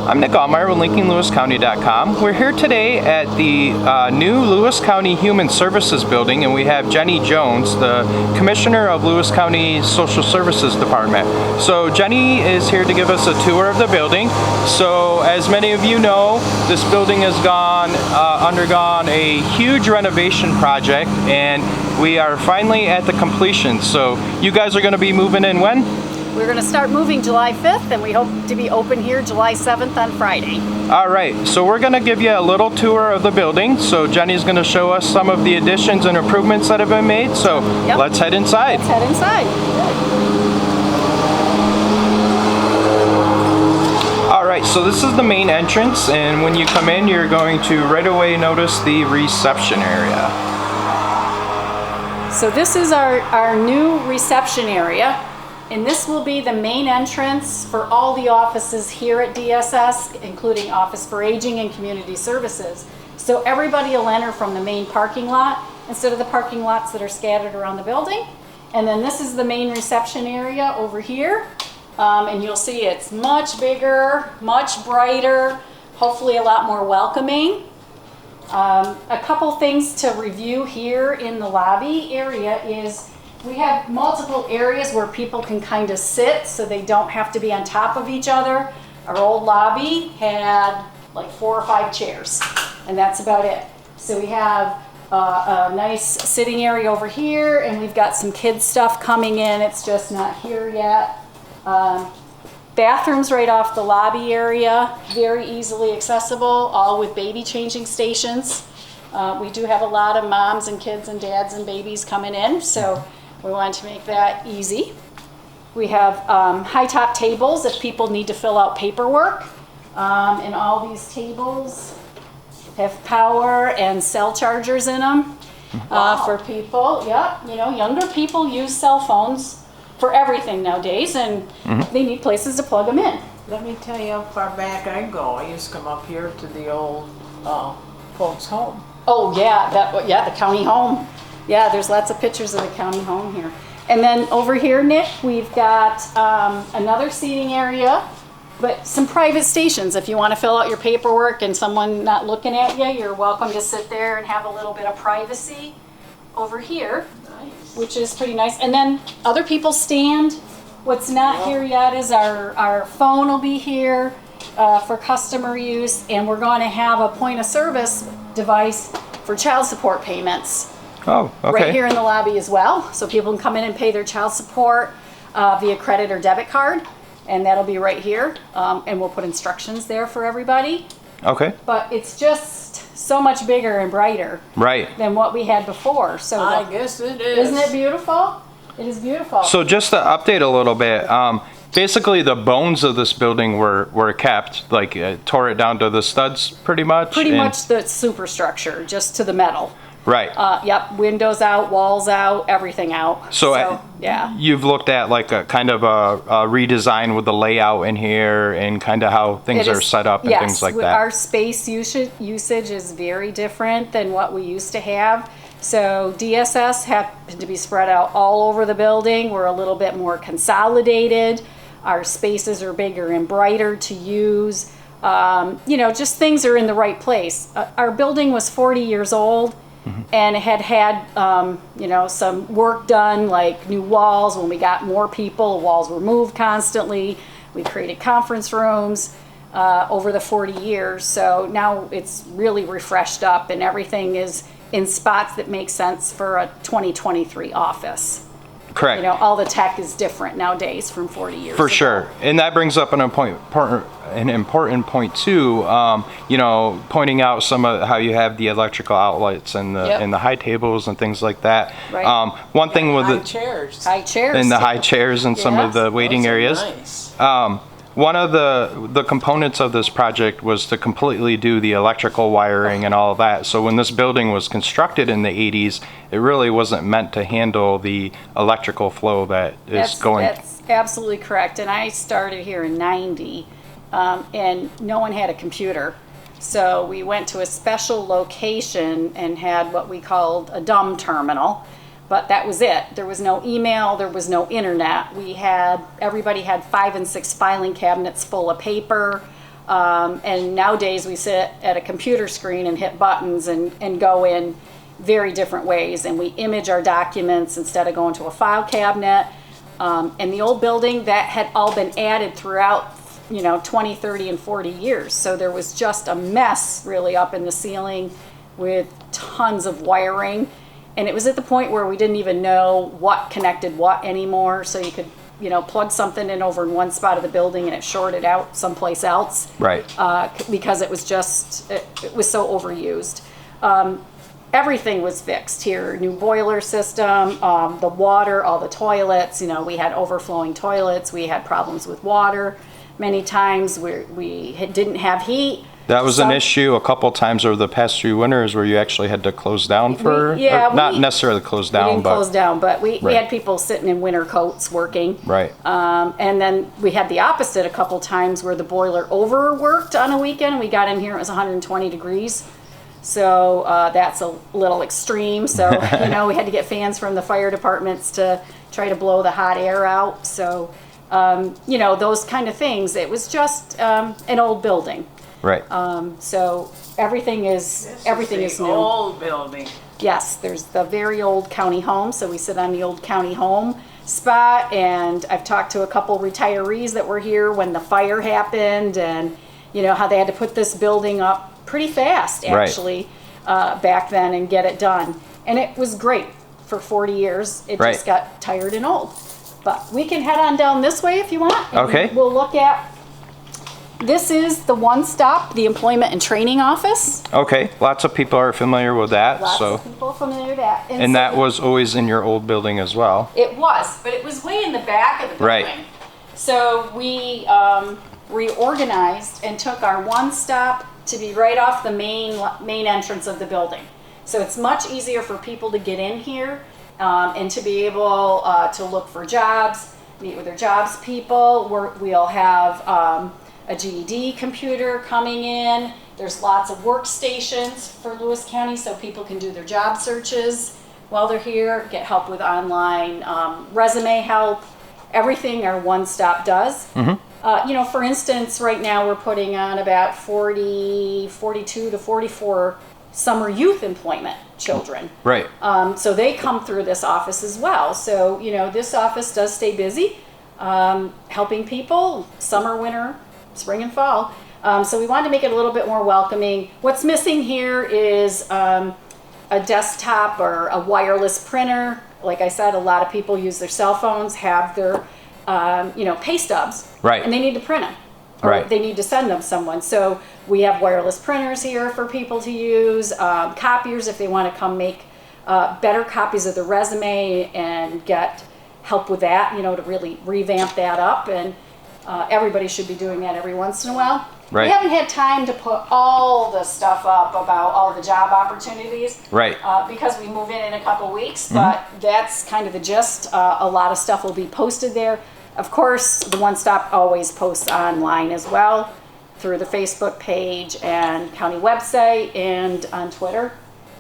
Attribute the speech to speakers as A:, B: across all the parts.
A: I'm Nick Allmeyer with linkinglewiscounty.com. We're here today at the new Lewis County Human Services building, and we have Jenny Jones, the Commissioner of Lewis County Social Services Department. So Jenny is here to give us a tour of the building. So as many of you know, this building has undergone a huge renovation project, and we are finally at the completion. So you guys are going to be moving in when?
B: We're going to start moving July 5th, and we hope to be open here July 7th on Friday.
A: All right, so we're going to give you a little tour of the building. So Jenny's going to show us some of the additions and improvements that have been made. So Let's head inside.
B: Let's head inside.
A: All right, so this is the main entrance, and when you come in, you're going to right away notice the reception area.
B: So this is our new reception area. And this will be the main entrance for all the offices here at DSS, including Office for Aging and Community Services. So everybody will enter from the main parking lot instead of the parking lots that are scattered around the building. And then this is the main reception area over here. And you'll see it's much bigger, much brighter, hopefully a lot more welcoming. A couple things to review here in the lobby area is we have multiple areas where people can kind of sit so they don't have to be on top of each other. Our old lobby had like 4 or 5 chairs, and that's about it. So we have a nice sitting area over here, and we've got some kids stuff coming in. It's just not here yet. Bathrooms right off the lobby area, very easily accessible, all with baby changing stations. We do have a lot of moms and kids and dads and babies coming in, so we wanted to make that easy. We have high top tables if people need to fill out paperwork. And all these tables have power and cell chargers in them for people. Yeah, you know, younger people use cell phones for everything nowadays, and they need places to plug them in.
C: Let me tell you how far back I go. I used to come up here to the old folks' home.
B: Oh yeah, the county home. Yeah, there's lots of pictures of the county home here. And then over here, Nick, we've got another seating area, but some private stations. If you want to fill out your paperwork and someone not looking at you, you're welcome to sit there and have a little bit of privacy over here, which is pretty nice. And then other people stand. What's not here yet is our phone will be here for customer use, and we're going to have a point of service device for child support payments.
A: Oh, okay.
B: Right here in the lobby as well, so people can come in and pay their child support via credit or debit card, and that'll be right here, and we'll put instructions there for everybody.
A: Okay.
B: But it's just so much bigger and brighter than what we had before. So
C: I guess it is.
B: Isn't it beautiful? It is beautiful.
A: So just to update a little bit, basically the bones of this building were kept, like tore it down to the studs pretty much?
B: Pretty much the superstructure, just to the metal.
A: Right.
B: Yep, windows out, walls out, everything out.
A: So
B: yeah.
A: You've looked at like a kind of a redesign with the layout in here and kind of how things are set up and things like that.
B: Our space usage is very different than what we used to have. So DSS happened to be spread out all over the building. We're a little bit more consolidated. Our spaces are bigger and brighter to use. You know, just things are in the right place. Our building was 40 years old. And it had you know, some work done, like new walls. When we got more people, the walls were moved constantly. We created conference rooms over the 40 years. So now it's really refreshed up, and everything is in spots that make sense for a 2023 office.
A: Correct.
B: You know, all the tech is different nowadays from 40 years ago.
A: For sure. And that brings up an important point too, you know, pointing out some of how you have the electrical outlets and the high tables and things like that.
B: Right.
A: One thing with
C: high chairs
A: and the high chairs and some of the waiting areas.
C: Nice.
A: One of the components of this project was to completely do the electrical wiring and all of that. So when this building was constructed in the 80s, it really wasn't meant to handle the electrical flow that is going.
B: That's absolutely correct. And I started here in 90, and no one had a computer. So we went to a special location and had what we called a dumb terminal. But that was it. There was no email, there was no internet. Everybody had 5 and 6 filing cabinets full of paper. And nowadays we sit at a computer screen and hit buttons and go in very different ways. And we image our documents instead of going to a file cabinet. And the old building, that had all been added throughout, 20, 30, and 40 years. So there was just a mess really up in the ceiling with tons of wiring. And it was at the point where we didn't even know what connected what anymore. So you could, plug something in over in one spot of the building and it shorted out someplace else.
A: Right.
B: Because it was just, it was so overused. Everything was fixed here. New boiler system, the water, all the toilets. We had overflowing toilets. We had problems with water. Many times we didn't have heat.
A: That was an issue a couple times over the past few winters where you actually had to close down for, not necessarily close down,
B: we didn't
A: but.
B: close down, but we
A: Right.
B: had people sitting in winter coats working.
A: Right.
B: And then we had the opposite a couple times where the boiler overworked on a weekend. We got in here, it was 120 degrees. So that's a little extreme. So, we had to get fans from the fire departments to try to blow the hot air out. So, those kind of things. It was just an old building.
A: Right.
B: So everything is new.
C: Old building.
B: Yes, there's the very old county home. So we sit on the old county home spot, and I've talked to a couple retirees that were here when the fire happened, and how they had to put this building up pretty fast actually back then and get it done. And it was great for 40 years. It just got tired and old. But we can head on down this way if you want.
A: Okay.
B: We'll look at. This is the One Stop, the Employment and Training Office.
A: Okay. Lots of people are familiar with that.
B: Lots
A: so.
B: of people familiar with that.
A: And that was always in your old building as well.
B: It was, but it was way in the back of the building.
A: Right.
B: So we reorganized and took our One Stop to be right off the main entrance of the building. So it's much easier for people to get in here and to be able to look for jobs, meet with their jobs people. We'll have a GED computer coming in. There's lots of workstations for Lewis County so people can do their job searches while they're here, get help with online resume help, everything our One Stop does. Mm-hmm. For instance, right now we're putting on about 42 to 44 summer youth employment children.
A: Right.
B: So they come through this office as well. So, this office does stay busy, helping people summer, winter, spring and fall. So we wanted to make it a little bit more welcoming. What's missing here is a desktop or a wireless printer. Like I said, a lot of people use their cell phones, have their, pay stubs.
A: Right.
B: And they need to print them. Or they need to send them someone. So we have wireless printers here for people to use, copiers if they want to come make better copies of the resume and get help with that, to really revamp that up. And everybody should be doing that every once in a while.
A: Right.
B: We haven't had time to put all the stuff up about all the job opportunities.
A: Right.
B: Because we move in a couple weeks, but that's kind of the gist. A lot of stuff will be posted there. Of course, the One Stop always posts online as well through the Facebook page and county website and on Twitter.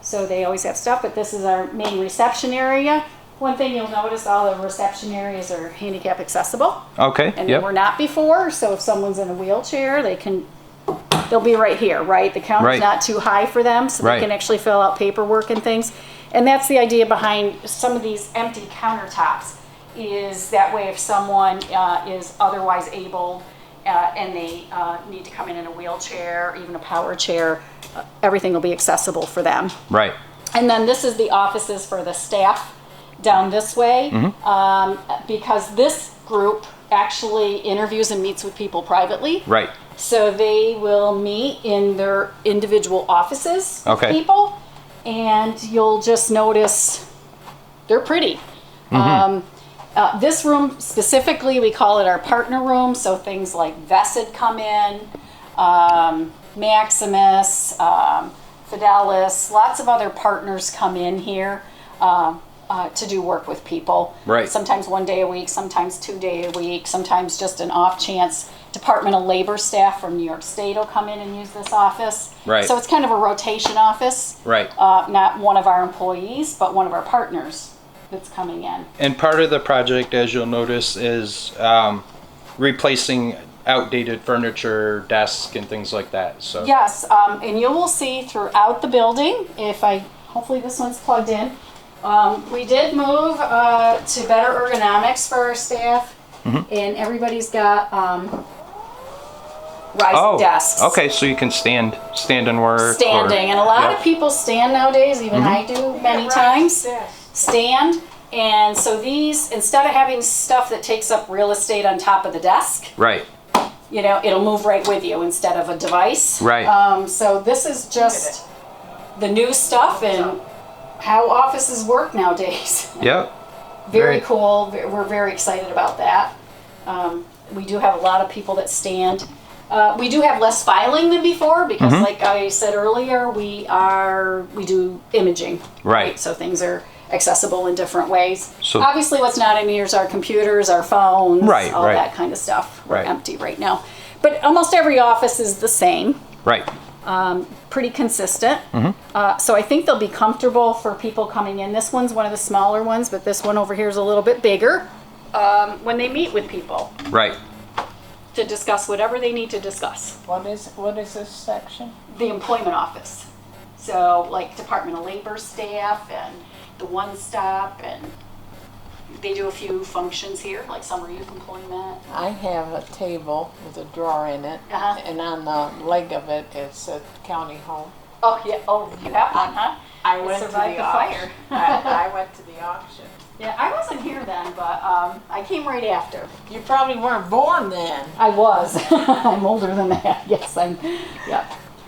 B: So they always have stuff, but this is our main reception area. One thing you'll notice, all the reception areas are handicap accessible.
A: Okay.
B: And they were not before, so if someone's in a wheelchair, they'll be right here, right? The counter's not too high for them, so they can actually fill out paperwork and things. And that's the idea behind some of these empty countertops, is that way if someone is otherwise able and they need to come in a wheelchair, even a power chair, everything will be accessible for them.
A: Right.
B: And then this is the offices for the staff down this way, because this group actually interviews and meets with people privately.
A: Right.
B: So they will meet in their individual offices with people, and you'll just notice they're pretty. This room specifically, we call it our partner room, so things like Vested come in, Maximus, Fidelis, lots of other partners come in here to do work with people.
A: Right.
B: Sometimes 1 day a week, sometimes 2 days a week, sometimes just an off chance. Department of Labor staff from New York State will come in and use this office.
A: Right.
B: So it's kind of a rotation office.
A: Right.
B: Not one of our employees, but one of our partners that's coming in.
A: And part of the project, as you'll notice, is replacing outdated furniture, desks, and things like that. So
B: Yes, and you will see throughout the building, hopefully this one's plugged in. We did move to better ergonomics for our staff, and everybody's got rising desks.
A: Okay, so you can stand and work.
B: Standing, and a lot of people stand nowadays, even I do many times. Stand, and so these, instead of having stuff that takes up real estate on top of the desk,
A: Right.
B: you know, it'll move right with you instead of a device.
A: Right.
B: So this is just the new stuff and how offices work nowadays.
A: Yep.
B: Very cool. We're very excited about that. We do have a lot of people that stand. We do have less filing than before because, like I said earlier, we do imaging.
A: Right.
B: So things are accessible in different ways.
A: So
B: obviously, what's not in here is our computers, our phones, all
A: right.
B: that kind of stuff. We're
A: Right.
B: empty right now, but almost every office is the same.
A: Right.
B: Pretty consistent. So I think they'll be comfortable for people coming in. This one's one of the smaller ones, but this one over here is a little bit bigger when they meet with people
A: Right.
B: to discuss whatever they need to discuss.
C: What is this section?
B: The employment office. So like Department of Labor staff and the One Stop, and they do a few functions here, like summer youth employment.
C: I have a table with a drawer in it, and on the leg of it, it said county home.
B: Oh yeah. Oh, you have one, huh?
C: I
B: It
C: went to
B: survived
C: the
B: the
C: auction.
B: fire.
C: I went to the auction.
B: Yeah, I wasn't here then, but I came right after.
C: You probably weren't born then.
B: I was. I'm older than that. Yes, yeah.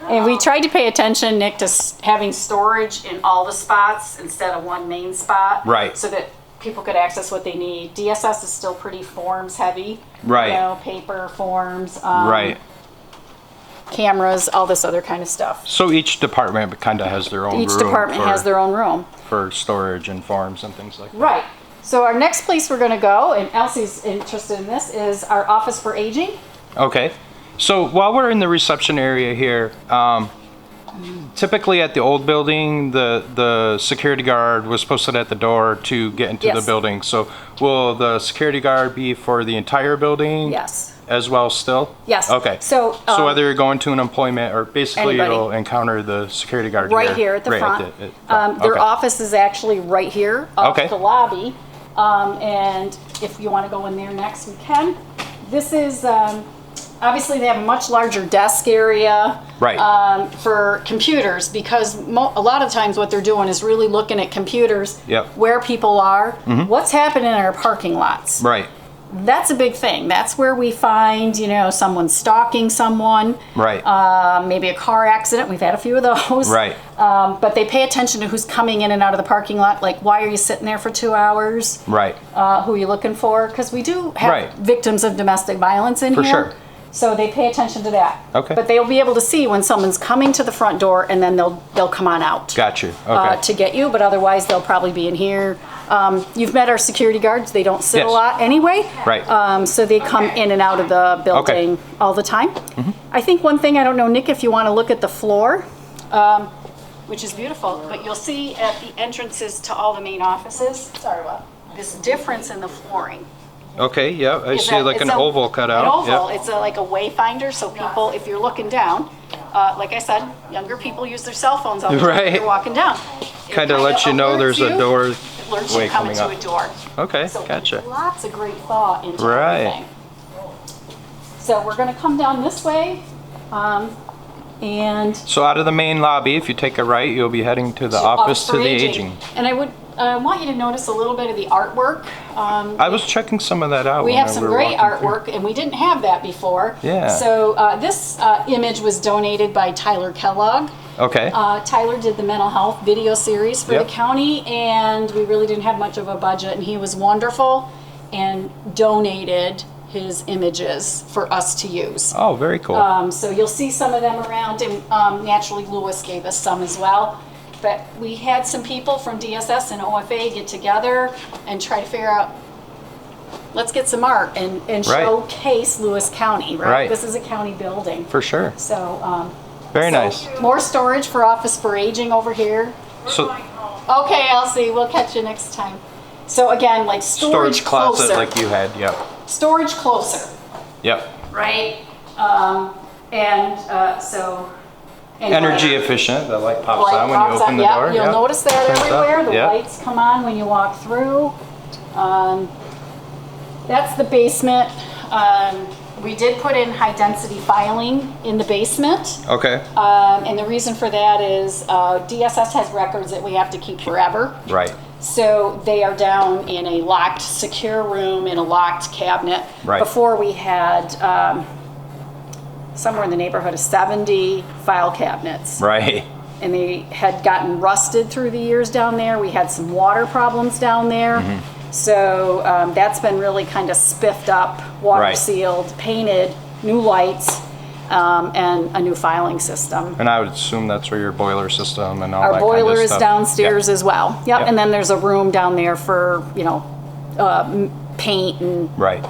B: And we tried to pay attention, Nick, to having storage in all the spots instead of one main spot.
A: Right.
B: So that people could access what they need. DSS is still pretty forms heavy.
A: Right.
B: You know, paper, forms,
A: Right.
B: cameras, all this other kind of stuff.
A: So each department kind of has their own
B: Each
A: room
B: department has their own room.
A: for storage and forms and things like that.
B: Right. So our next place we're going to go, and Elsie's interested in this, is our Office for Aging.
A: Okay. So while we're in the reception area here, typically at the old building, the security guard was posted at the door to get into the
B: Yes.
A: building. So will the security guard be for the entire building?
B: Yes.
A: As well still?
B: Yes.
A: Okay.
B: So
A: whether you're going to an employment or basically
B: Anybody.
A: you'll encounter the security guard
B: right here at the front. Their
A: okay.
B: office is actually right here off
A: Okay.
B: the lobby. And if you want to go in there next, we can. This is, obviously they have a much larger desk area.
A: Right.
B: For computers, because a lot of times what they're doing is really looking at computers,
A: Yep.
B: where people are, what's happening in our parking lots.
A: Right.
B: That's a big thing. That's where we find, you know, someone stalking someone.
A: Right.
B: Maybe a car accident. We've had a few of those.
A: Right.
B: But they pay attention to who's coming in and out of the parking lot. Like, why are you sitting there for 2 hours?
A: Right.
B: Who are you looking for? Because we do have
A: Right.
B: victims of domestic violence in
A: For
B: here.
A: sure.
B: So they pay attention to that.
A: Okay.
B: But they'll be able to see when someone's coming to the front door, and then they'll come on out.
A: Got you. Okay.
B: To get you, but otherwise they'll probably be in here. You've met our security guards. They don't sit
A: Yes.
B: a lot anyway.
A: Right.
B: So they come in and out of the building all the time. I think one thing, I don't know, Nick, if you want to look at the floor, which is beautiful, but you'll see at the entrances to all the main offices, this difference in the flooring.
A: Okay, yeah, I see like
B: It's
A: an oval cut
B: An
A: out.
B: oval,
A: Yep.
B: it's like a wayfinder, so people, if you're looking down, like I said, younger people use their cell phones all the time when
A: Right.
B: they're walking down. It
A: Kind of lets you know
B: alerts
A: there's a
B: you.
A: door
B: It alerts
A: way
B: you coming
A: coming
B: to
A: up.
B: a door.
A: Okay,
B: So
A: gotcha.
B: lots of great thought into
A: Right.
B: everything. So we're gonna come down this way, and
A: So out of the main lobby, if you take a right, you'll be heading to the office to
B: for
A: the aging.
B: And I would want you to notice a little bit of the artwork.
A: I was checking some of that out.
B: We
A: when
B: have
A: we
B: some
A: were
B: great
A: walking through.
B: artwork, and we didn't have that before.
A: Yeah.
B: So this image was donated by Tyler Kellogg.
A: Okay.
B: Tyler did the mental health video series for
A: Yep.
B: the county, and we really didn't have much of a budget, and he was wonderful and donated his images for us to use.
A: Oh, very cool.
B: So you'll see some of them around, and naturally Lewis gave us some as well. But we had some people from DSS and OFA get together and try to figure out, let's get some art and
A: Right.
B: showcase Lewis County, right?
A: Right.
B: This is a county building.
A: For sure.
B: So,
A: Very
B: so
A: nice.
B: more storage for Office for Aging over here.
A: So
B: Okay, Elsie, we'll catch you next time. So again, like storage
A: storage closet
B: closer.
A: like you had. Yep.
B: Storage closer.
A: Yep.
B: right? So. And
A: Energy efficient. The light pops
B: light
A: on when you
B: pops
A: open
B: on.
A: the
B: Yep,
A: door.
B: You'll notice that
A: Turns up.
B: everywhere. The
A: Yep.
B: lights come on when you walk through. That's the basement. We did put in high density filing in the basement.
A: Okay.
B: And the reason for that is DSS has records that we have to keep forever.
A: Right.
B: So they are down in a locked, secure room in a locked cabinet.
A: Right.
B: Before we had somewhere in the neighborhood of 70 file cabinets.
A: Right.
B: And they had gotten rusted through the years down there. We had some water problems down there. So that's been really kind of spiffed up, water
A: Right.
B: sealed, painted, new lights, and a new filing system.
A: And I would assume that's where your boiler system and all
B: Our
A: that
B: boiler
A: kind of
B: is
A: stuff.
B: downstairs
A: Yep.
B: as well. Yep.
A: Yep.
B: And then there's a room down there for, paint and,
A: Right.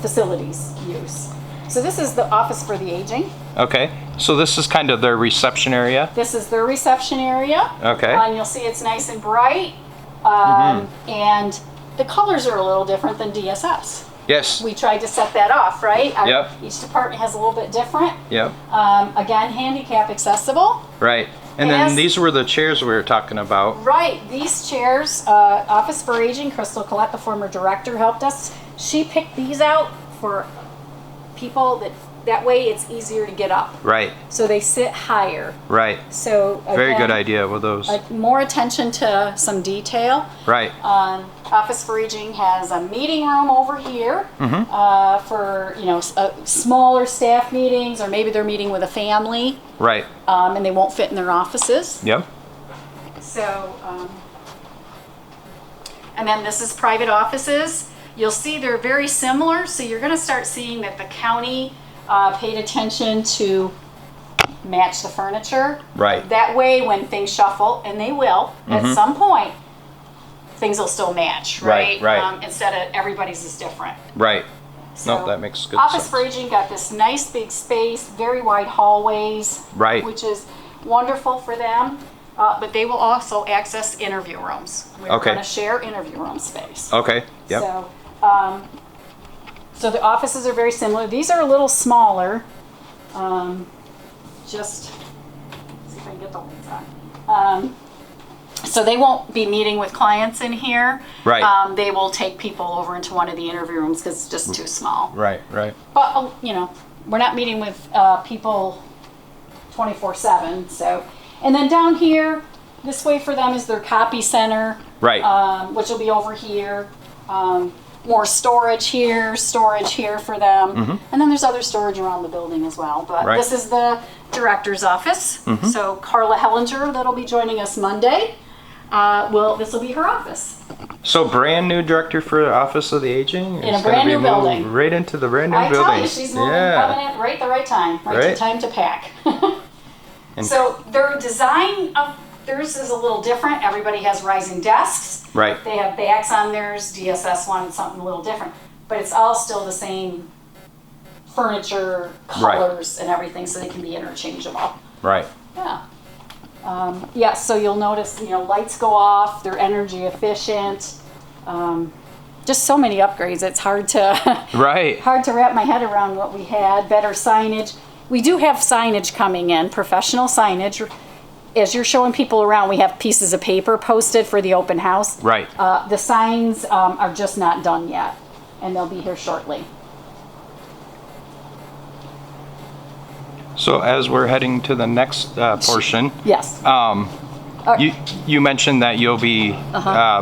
B: facilities use. So this is the office for the aging.
A: Okay. So this is kind of their reception area.
B: This is their reception area.
A: Okay.
B: And you'll see it's nice and bright. And the colors are a little different than DSS.
A: Yes.
B: We tried to set that off, right?
A: Yep.
B: Each department has a little bit different.
A: Yep.
B: Again, handicap accessible.
A: Right. And
B: Yes.
A: then these were the chairs we were talking about.
B: Right. These chairs, Office for Aging, Crystal Collette, the former director, helped us. She picked these out for people that way it's easier to get up.
A: Right.
B: So they sit higher.
A: Right.
B: So
A: Very
B: again,
A: good idea with those.
B: more attention to some detail.
A: Right.
B: Office for Aging has a meeting room over here for smaller staff meetings, or maybe they're meeting with a family
A: Right.
B: and they won't fit in their offices.
A: Yep.
B: So, and then this is private offices. You'll see they're very similar. So you're going to start seeing that the county paid attention to match the furniture.
A: Right.
B: That way, when things shuffle, and they will at some point, things will still match, right?
A: Right.
B: Instead of everybody's is different.
A: Right.
B: So
A: Nope, that makes good
B: Office
A: sense.
B: for Aging got this nice big space, very wide hallways,
A: Right.
B: which is wonderful for them. But they will also access interview rooms. We're
A: Okay.
B: going to share interview room space.
A: Okay. Yep.
B: So the offices are very similar. These are a little smaller. Just see if I can get the lights on. So they won't be meeting with clients in here.
A: Right.
B: They will take people over into one of the interview rooms because it's just too small.
A: Right. Right.
B: But we're not meeting with people 24/7. So, and then down here, this way for them is their copy center.
A: Right.
B: Which will be over here. More storage here for them. And then there's other storage around the building as well. But
A: Right.
B: this is the director's office. So Carla Hellinger, that'll be joining us Monday. This will be her office.
A: So brand new director for Office of the Aging?
B: In a
A: It's gonna
B: brand
A: be
B: new
A: moved
B: building.
A: Right into the brand new
B: I
A: building.
B: tell you, she's moving, coming in right the right time. Right
A: Right.
B: time to pack.
A: And-
B: So their design of theirs is a little different. Everybody has rising desks.
A: Right.
B: They have backs on theirs. DSS wanted something a little different. But it's all still the same furniture,
A: Right.
B: colors, and everything, so they can be interchangeable.
A: Right.
B: Yeah. So you'll notice, lights go off. They're energy efficient. Just so many upgrades. It's hard to
A: Right.
B: hard to wrap my head around what we had. Better signage. We do have signage coming in, professional signage. As you're showing people around, we have pieces of paper posted for the open house.
A: Right.
B: The signs are just not done yet, and they'll be here shortly.
A: So as we're heading to the next portion,
B: Yes.
A: you mentioned that you'll be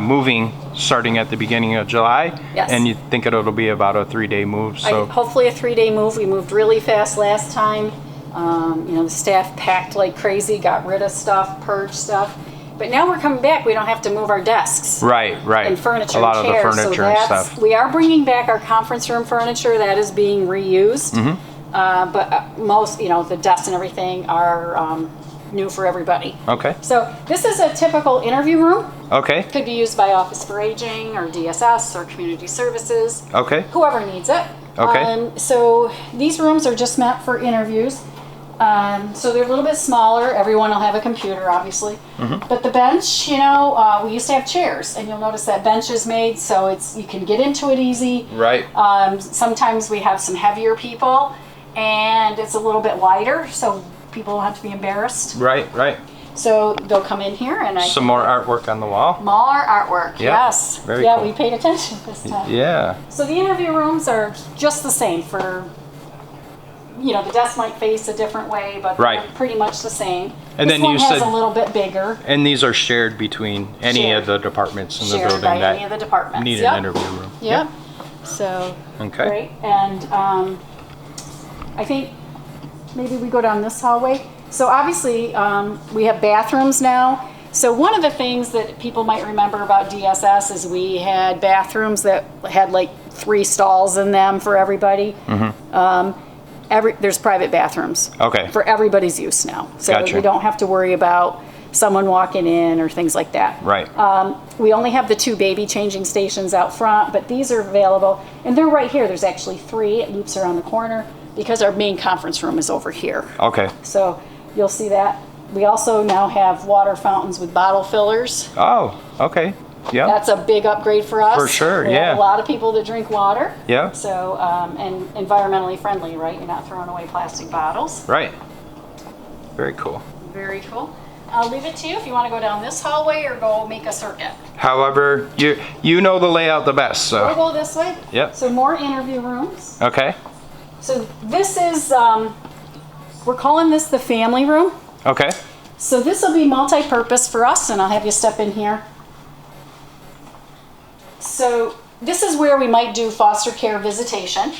A: moving starting at the beginning of July.
B: Yes.
A: And you think it'll be about a 3-day move. So
B: Hopefully a 3-day move. We moved really fast last time. The staff packed like crazy, got rid of stuff, purged stuff. But now we're coming back. We don't have to move our desks.
A: Right.
B: And furniture
A: A lot
B: and
A: of the
B: chairs.
A: furniture
B: so
A: and stuff.
B: We are bringing back our conference room furniture that is being reused. But most, the desks and everything are new for everybody.
A: Okay.
B: So this is a typical interview room.
A: Okay.
B: Could be used by Office for Aging or DSS or Community Services.
A: Okay.
B: Whoever needs it.
A: Okay.
B: So these rooms are just meant for interviews. So they're a little bit smaller. Everyone will have a computer, obviously. But the bench, we used to have chairs, and you'll notice that bench is made so you can get into it easy.
A: Right.
B: Sometimes we have some heavier people, and it's a little bit wider, so people don't have to be embarrassed.
A: Right, right.
B: So they'll come in here, and
A: Some more artwork on the wall.
B: More artwork,
A: Yeah,
B: yes.
A: very
B: yeah,
A: cool.
B: we paid attention this time.
A: Yeah.
B: So the interview rooms are just the same for, the desk might face a different way, but
A: Right.
B: they're pretty much the same.
A: And
B: this
A: then
B: one
A: you
B: has
A: said-
B: a little bit bigger,
A: And these are shared between any
B: Shared.
A: of the departments in the
B: shared
A: building
B: by
A: that
B: any of the departments.
A: need
B: Yep.
A: an interview room.
B: Yep. So,
A: Okay.
B: great. And I think maybe we go down this hallway. So obviously, we have bathrooms now. So one of the things that people might remember about DSS is we had bathrooms that had like 3 stalls in them for everybody. There's private bathrooms
A: Okay.
B: for everybody's use now. So
A: Gotcha.
B: we don't have to worry about someone walking in or things like that.
A: Right.
B: We only have the 2 baby changing stations out front, but these are available. And they're right here. There's actually 3. It loops around the corner because our main conference room is over here.
A: Okay.
B: So you'll see that. We also now have water fountains with bottle fillers.
A: Oh, okay. Yeah.
B: That's a big upgrade for us.
A: For sure,
B: We
A: yeah.
B: have a lot of people that drink water.
A: Yeah.
B: So, and environmentally friendly, right? You're not throwing away plastic bottles.
A: Right. Very cool.
B: Very cool. I'll leave it to you if you want to go down this hallway or go make a circuit.
A: However, you know the layout the best,
B: We'll
A: so.
B: go this way.
A: Yep.
B: So more interview rooms.
A: Okay.
B: So this is, we're calling this the family room.
A: Okay.
B: So this will be multi-purpose for us, and I'll have you step in here. So this is where we might do foster care visitation.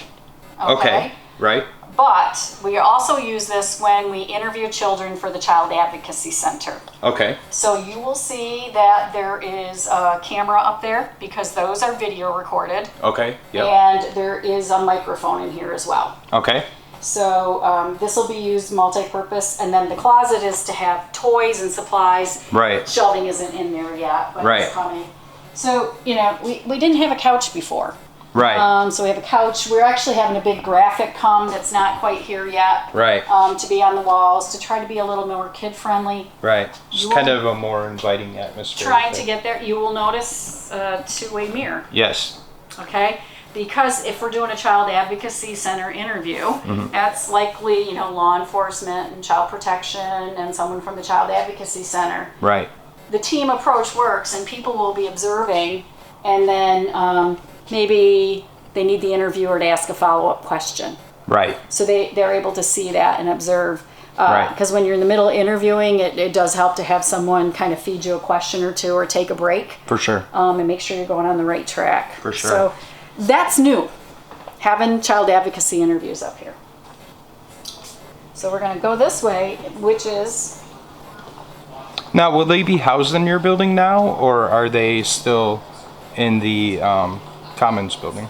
A: Okay. Right.
B: But we also use this when we interview children for the Child Advocacy Center.
A: Okay.
B: So you will see that there is a camera up there because those are video recorded.
A: Okay. Yep.
B: And there is a microphone in here as well.
A: Okay.
B: So this will be used multi-purpose, and then the closet is to have toys and supplies.
A: Right.
B: Shelving isn't in there yet, but
A: Right.
B: it's coming. So, we didn't have a couch before.
A: Right.
B: So we have a couch. We're actually having a big graphic come that's not quite here yet.
A: Right.
B: To be on the walls, to try to be a little more kid-friendly.
A: Right. Just
B: You
A: kind
B: will-
A: of a more inviting atmosphere.
B: Trying to get there, you will notice a 2-way mirror.
A: Yes.
B: Okay? Because if we're doing a child advocacy center interview, that's likely, law enforcement and child protection and someone from the child advocacy center.
A: Right.
B: The team approach works and people will be observing, and then maybe they need the interviewer to ask a follow-up question.
A: Right.
B: So they're able to see that and observe.
A: Right.
B: Because when you're in the middle of interviewing, it does help to have someone kind of feed you a question or two or take a break.
A: For sure.
B: And make sure you're going on the right track.
A: For sure.
B: So that's new, having child advocacy interviews up here. So we're going to go this way, which is,
A: Now, will they be housed in your building now, or are they still in the Commons building?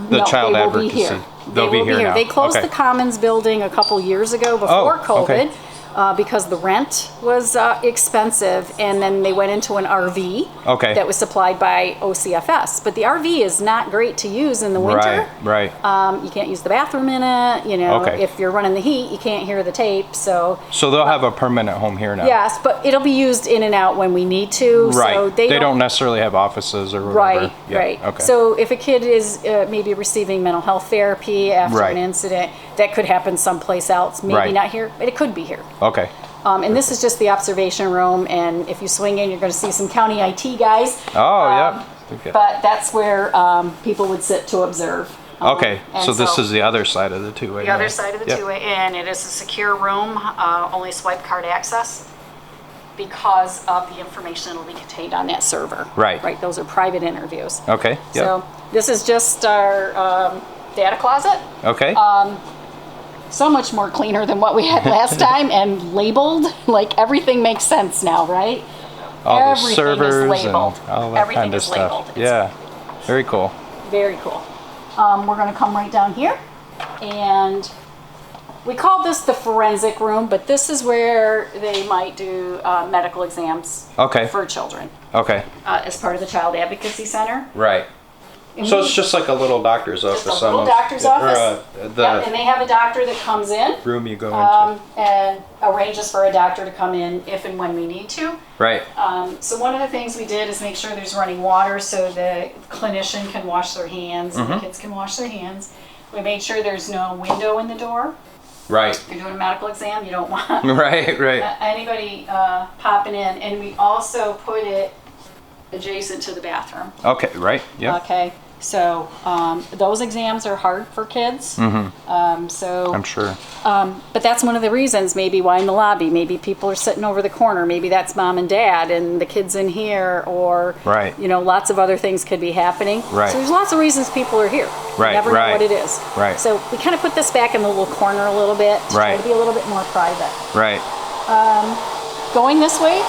A: The
B: no,
A: child
B: they will
A: advocacy.
B: be here.
A: They'll
B: They will
A: be here now.
B: They closed
A: Okay.
B: the Commons building a couple years ago before
A: Oh, okay.
B: COVID. Because the rent was expensive, and then they went into an RV
A: Okay.
B: that was supplied by OCFS. But the RV is not great to use in the winter.
A: Right.
B: You can't use the bathroom in it.
A: Okay.
B: If you're running the heat, you can't hear the tape. So
A: So they'll have a permanent home here now.
B: yes, but it'll be used in and out when we need to.
A: Right.
B: So
A: they don't necessarily have offices or whatever.
B: Right,
A: Yeah,
B: right.
A: Okay.
B: So if a kid is maybe receiving mental health therapy after
A: Right.
B: an incident, that could happen someplace else. Maybe
A: Right.
B: not here, but it could be here.
A: Okay.
B: And this is just the observation room, and if you swing in, you're going to see some county IT guys.
A: Oh, yeah. Okay.
B: But that's where people would sit to observe.
A: Okay.
B: And
A: So this is the other side of the two-way.
B: the other side of the
A: Yep.
B: two-way in. It is a secure room, only swipe card access, because of the information that will be contained on that server.
A: Right.
B: Right. Those are private interviews.
A: Okay. Yep.
B: So this is just our data closet.
A: Okay.
B: So much more cleaner than what we had last time, and labeled. Like everything makes sense now, right?
A: all the
B: everything is
A: servers and
B: labeled.
A: all that
B: Everything
A: kind of
B: is
A: stuff.
B: labeled. It's
A: Yeah. Very cool.
B: Very cool. We're going to come right down here, and we call this the forensic room, but this is where they might do medical exams
A: Okay.
B: for children
A: Okay.
B: as part of the Child Advocacy Center.
A: Right.
B: And
A: So it's just like a little doctor's office.
B: just a little
A: almost.
B: doctor's
A: Or,
B: office.
A: the
B: Yep, and they have a doctor that comes in
A: room you go into.
B: and arranges for a doctor to come in if and when we need to.
A: Right.
B: So one of the things we did is make sure there's running water so the clinician can wash their hands and the kids can wash their hands. We made sure there's no window in the door.
A: Right.
B: If you're doing a medical exam, you don't want
A: Right.
B: anybody popping in. And we also put it adjacent to the bathroom.
A: Okay. Right. Yeah.
B: Okay, so those exams are hard for kids. So
A: I'm sure.
B: but that's one of the reasons maybe why in the lobby. Maybe people are sitting over the corner. Maybe that's mom and dad and the kids in here, or
A: Right.
B: you know, lots of other things could be happening.
A: Right.
B: So there's lots of reasons people are here.
A: Right,
B: You never
A: right.
B: know what it is.
A: Right.
B: So we kind of put this back in the little corner a little bit to try
A: Right.
B: to be a little bit more private.
A: Right.
B: Going this way,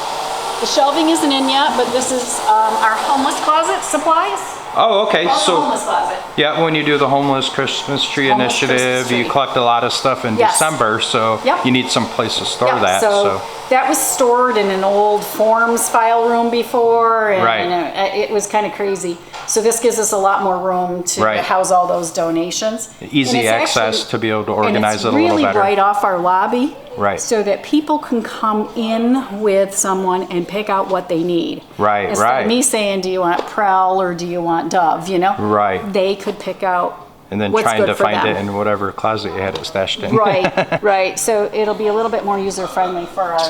B: the shelving isn't in yet, but this is our homeless closet supplies.
A: Oh, okay.
B: Called the
A: So
B: homeless closet.
A: yeah, when you do the homeless Christmas tree
B: Homeless
A: initiative,
B: Christmas
A: you
B: tree.
A: collect a lot of stuff in
B: Yes.
A: December, so
B: Yep.
A: you need some place to store
B: Yeah,
A: that.
B: so that was stored in an old forms file room before, and
A: Right.
B: it was kind of crazy. So this gives us a lot more room to
A: Right.
B: house all those donations.
A: Easy
B: And it's
A: access
B: actually-
A: to be able to
B: and
A: organize
B: it's
A: it a little
B: really
A: better.
B: right off our lobby,
A: Right.
B: so that people can come in with someone and pick out what they need.
A: Right,
B: Instead
A: right.
B: of me saying, do you want Prel or do you want Dove, you know?
A: Right.
B: They could pick out
A: And then
B: what's
A: trying
B: good
A: to
B: for
A: find
B: them.
A: it in whatever closet you had it stashed in.
B: Right, right. So it'll be a little bit more user-friendly for our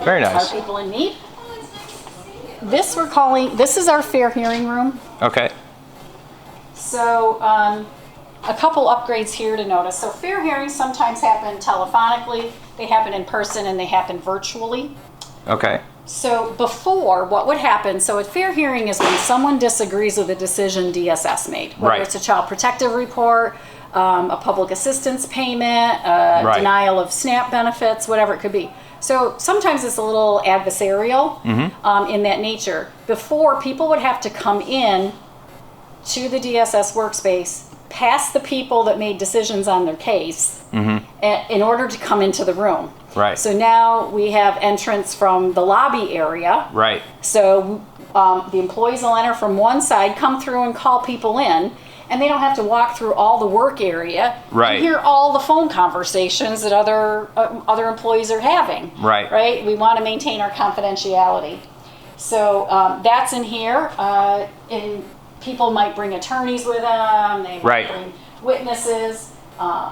A: Very
B: are
A: nice.
B: people in need. This is our fair hearing room.
A: Okay.
B: So a couple upgrades here to notice. So fair hearings sometimes happen telephonically, they happen in person, and they happen virtually.
A: Okay.
B: So before, what would happen, so a fair hearing is when someone disagrees with a decision DSS made, whether
A: Right.
B: it's a child protective report, a public assistance payment,
A: Right.
B: denial of SNAP benefits, whatever it could be. So sometimes it's a little adversarial in that nature. Before, people would have to come in to the DSS workspace, past the people that made decisions on their case, in order to come into the room.
A: Right.
B: So now we have entrance from the lobby area.
A: Right.
B: So the employees will enter from one side, come through and call people in, and they don't have to walk through all the work area
A: Right.
B: and hear all the phone conversations that other employees are having.
A: Right.
B: Right? We want to maintain our confidentiality. So that's in here. And people might bring attorneys with them. They might
A: Right.
B: bring witnesses.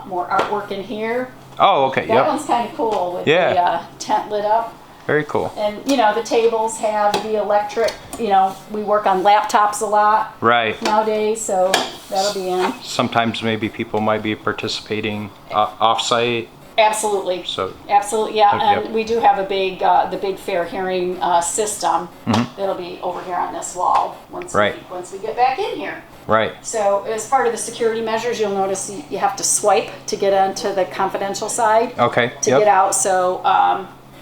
B: More artwork in here.
A: Oh, okay.
B: That
A: Yep.
B: one's kind of cool with
A: Yeah.
B: the tent lit up.
A: Very cool.
B: And, you know, the tables have the electric, you know, we work on laptops a lot
A: Right.
B: nowadays, so that'll be in.
A: Sometimes maybe people might be participating off-site.
B: Absolutely.
A: So
B: Absolutely, yeah.
A: Yep.
B: And we do have the big fair hearing system that'll be over here on this wall once,
A: Right.
B: once we get back in here.
A: right.
B: So as part of the security measures, you'll notice you have to swipe to get onto the confidential side.
A: Okay.
B: To
A: Yep.
B: get out. So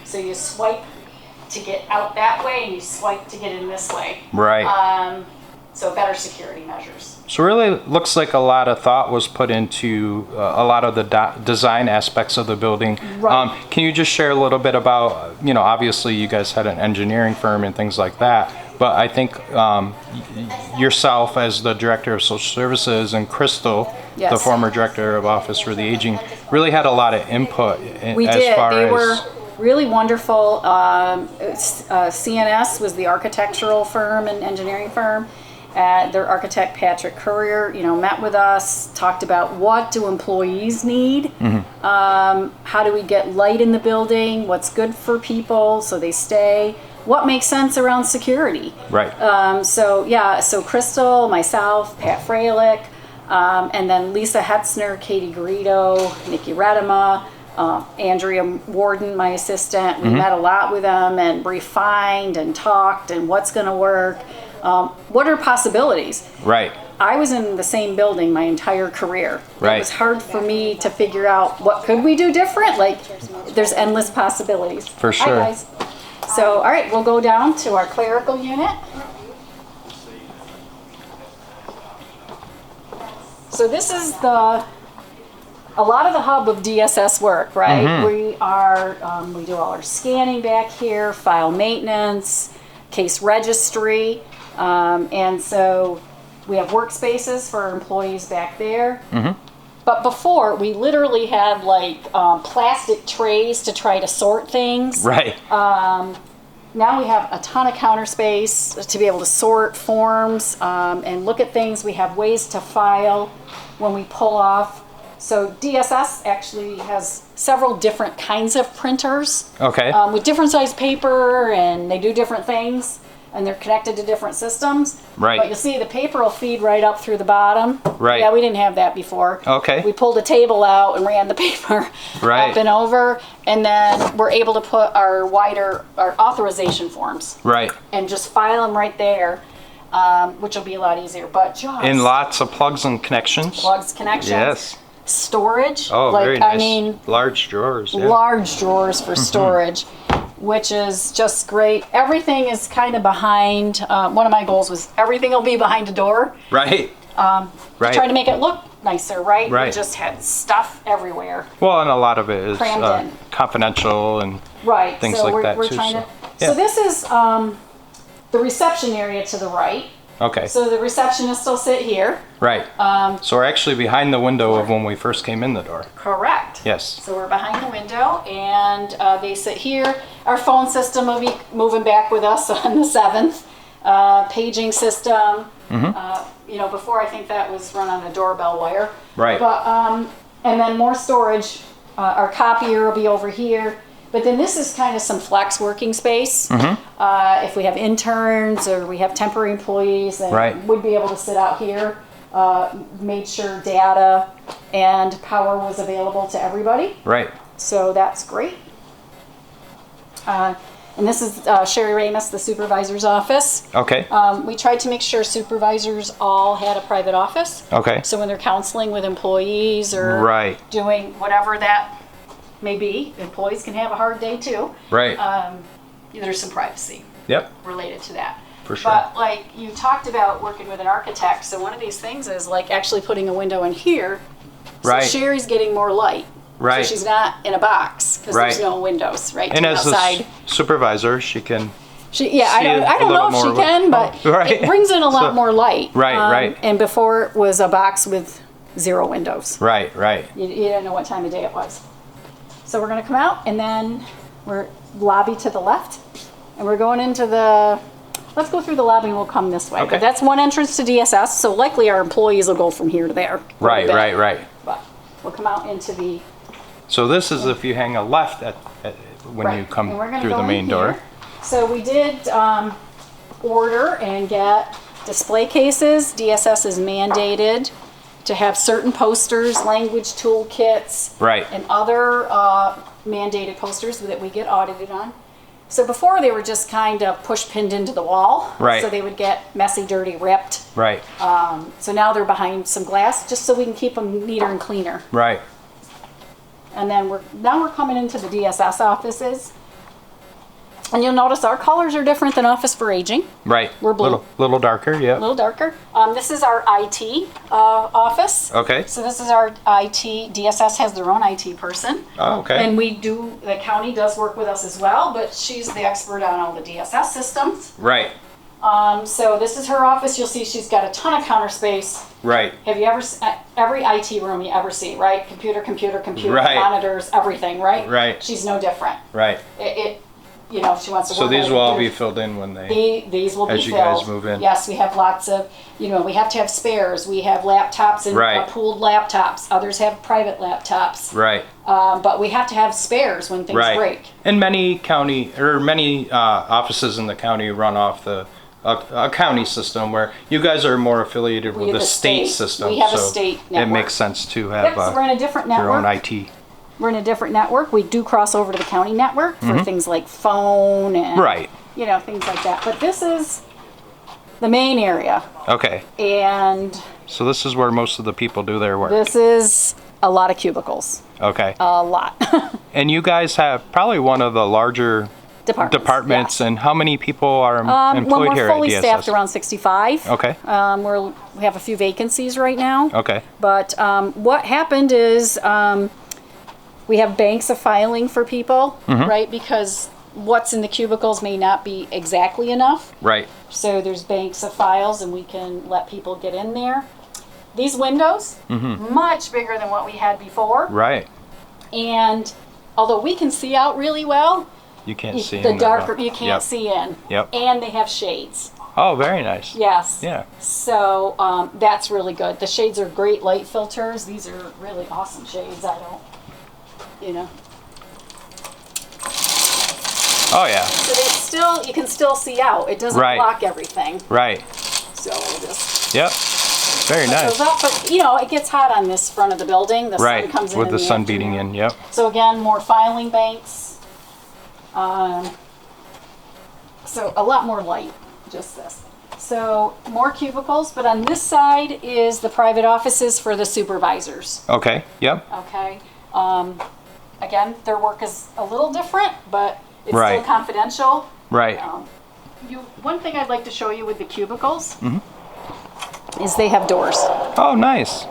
B: so you swipe to get out that way, and you swipe to get in this way.
A: Right.
B: So better security measures.
A: So really looks like a lot of thought was put into a lot of the design aspects of the building.
B: Right.
A: Can you just share a little bit about, you know, obviously you guys had an engineering firm and things like that, but I think yourself as the Director of Social Services and Crystal,
B: Yes.
A: the former Director of Office for the Aging, really had a lot of input
B: We
A: as
B: did.
A: far
B: They
A: as...
B: were really wonderful. CNS was the architectural firm and engineering firm. Their architect, Patrick Courier, you know, met with us, talked about what do employees need, how do we get light in the building, what's good for people so they stay, what makes sense around security.
A: Right.
B: So Crystal, myself, Pat Freilich, and then Lisa Hetzner, Katie Garrido, Nikki Redema, Andrea Warden, my assistant. We met a lot with them and refined and talked and what's going to work. What are possibilities?
A: Right.
B: I was in the same building my entire career.
A: Right.
B: It was hard for me to figure out what could we do different. Like, there's endless possibilities.
A: For sure.
B: Hi, guys. So, all right, we'll go down to our clerical unit. So this is a lot of the hub of DSS work, right? We do all our scanning back here, file maintenance, case registry, and so We have workspaces for our employees back there. But before, we literally had like plastic trays to try to sort things.
A: Right.
B: Now we have a ton of counter space to be able to sort forms and look at things. We have ways to file when we pull off. So DSS actually has several different kinds of printers.
A: Okay.
B: With different size paper, and they do different things, and they're connected to different systems.
A: Right.
B: But you'll see the paper will feed right up through the bottom.
A: Right.
B: Yeah, we didn't have that before.
A: Okay.
B: We pulled a table out and ran the paper
A: Right.
B: up and over, and then we're able to put our authorization forms
A: Right.
B: and just file them right there, which will be a lot easier. But just
A: And lots of plugs and connections.
B: plugs, connections,
A: Yes.
B: storage.
A: Oh,
B: like,
A: very nice.
B: I mean,
A: large drawers. Yeah.
B: large drawers for storage, which is just great. Everything is kind of behind. One of my goals was everything will be behind a door.
A: Right. Right.
B: Trying to make it look nicer, right?
A: Right.
B: We just had stuff everywhere.
A: Well, and a lot of it is
B: Crammed in.
A: confidential and
B: Right.
A: things
B: so
A: like
B: we're,
A: that
B: we're
A: too.
B: trying
A: So,
B: to.
A: yeah.
B: So this is the reception area to the right.
A: Okay.
B: So the receptionists will sit here.
A: Right. So we're actually behind the window of when we first came in the door.
B: Correct.
A: Yes.
B: So we're behind the window, and they sit here. Our phone system will be moving back with us on the 7th. Paging system. Before I think that was run on a doorbell wire.
A: Right.
B: But and then more storage. Our copier will be over here. But then this is kind of some flex working space. If we have interns or we have temporary employees, then
A: Right.
B: we'd be able to sit out here. Made sure data and power was available to everybody.
A: Right.
B: So that's great. And this is Sherry Ramus, the supervisor's office.
A: Okay.
B: We tried to make sure supervisors all had a private office.
A: Okay.
B: So when they're counseling with employees or
A: Right.
B: doing whatever that may be, employees can have a hard day too.
A: Right.
B: There's some privacy
A: Yep.
B: related to that.
A: For sure.
B: But like you talked about working with an architect, so one of these things is like actually putting a window in here. So
A: Right.
B: Sherry's getting more light.
A: Right.
B: So she's not in a box because
A: Right.
B: there's no windows, right?
A: And
B: to
A: as
B: outside.
A: the supervisor, she can.
B: I
A: see
B: don't
A: a
B: know
A: little
B: if she
A: more
B: can, but
A: Oh, right.
B: it brings in a lot
A: So-
B: more light.
A: Right, right.
B: And before it was a box with 0 windows.
A: Right. Right.
B: You didn't know what time of day it was. So we're going to come out, and then we're lobby to the left, and we're going into the. Let's go through the lobby, and we'll come this way.
A: Okay.
B: But that's one entrance to DSS, so likely our employees will go from here to there. a
A: Right.
B: little bit.
A: Right. Right.
B: But we'll come out into the.
A: So this is if you hang a left when
B: Right.
A: you come
B: And we're gonna
A: through
B: go
A: the
B: in
A: main door.
B: here. So we did order and get display cases. DSS is mandated to have certain posters, language toolkits,
A: Right.
B: and other mandated posters that we get audited on. So before they were just kind of push pinned into the wall.
A: Right.
B: So they would get messy, dirty, ripped.
A: Right.
B: So now they're behind some glass just so we can keep them neater and cleaner.
A: Right.
B: And then we're coming into the DSS offices. And you'll notice our colors are different than Office for Aging,
A: Right.
B: We're blue.
A: Little darker.
B: a
A: Yeah.
B: little darker. This is our IT office.
A: Okay.
B: So this is our IT. DSS has their own IT person.
A: Oh, okay.
B: And the county does work with us as well, but she's the expert on all the DSS systems.
A: Right.
B: So this is her office. You'll see she's got a ton of counter space.
A: Right.
B: Have you ever, every IT room you ever see, right? Computer,
A: Right.
B: monitors, everything, right?
A: Right.
B: She's no different.
A: Right.
B: She wants to
A: So
B: work
A: these
B: on a
A: will all be
B: computer.
A: filled in when they.
B: These will be
A: as you
B: filled.
A: guys move in.
B: Yes, we have lots of, we have to have spares. We have laptops and
A: Right.
B: pooled laptops. Others have private laptops.
A: Right.
B: But we have to have spares when things
A: Right.
B: break.
A: And many offices in the county run off a county system where you guys are more affiliated with
B: have
A: the
B: a
A: state
B: state.
A: system.
B: We have a
A: so
B: state
A: It
B: network.
A: makes sense to have
B: Yep, so we're in a different
A: your own
B: network.
A: IT.
B: We're in a different network. We do cross over to the county network for things like phone and
A: Mm-hmm. Right.
B: things like that. But this is the main area,
A: Okay.
B: and
A: So this is where most of the people do their work.
B: this is a lot of cubicles,
A: Okay.
B: a lot.
A: And you guys have probably one of the larger
B: Departments.
A: and how many people are
B: When
A: employed
B: we're
A: here
B: fully
A: at DSS?
B: staffed, around 65.
A: Okay.
B: We have a few vacancies right now.
A: Okay.
B: But what happened is we have banks of filing for people, right? Because what's in the cubicles may not be exactly enough.
A: Right.
B: So there's banks of files and we can let people get in there. These windows, much bigger than what we had before.
A: Right.
B: And although we can see out really well,
A: You can't see
B: the
A: in
B: darker,
A: the-
B: you can't
A: Yep.
B: see in.
A: Yep.
B: And they have shades.
A: Oh, very nice.
B: Yes.
A: Yeah.
B: So that's really good. The shades are great light filters. These are really awesome shades. I don't, you know.
A: Oh, yeah.
B: So it's still, you can still see out. It doesn't
A: Right.
B: block everything.
A: Right.
B: So we'll just
A: Yep. Very
B: put
A: nice.
B: those up. But you know, it gets hot on this front of the building. The
A: Right.
B: sun comes in
A: With
B: in
A: the sun
B: afternoon.
A: beating in. Yep.
B: So again, more filing banks. So a lot more light, just this. So more cubicles, but on this side is the private offices for the supervisors.
A: Okay. Yep.
B: Okay. Again, their work is a little different, but it's
A: Right.
B: still confidential.
A: Right.
B: One thing I'd like to show you with the cubicles is they have doors
A: Oh, nice.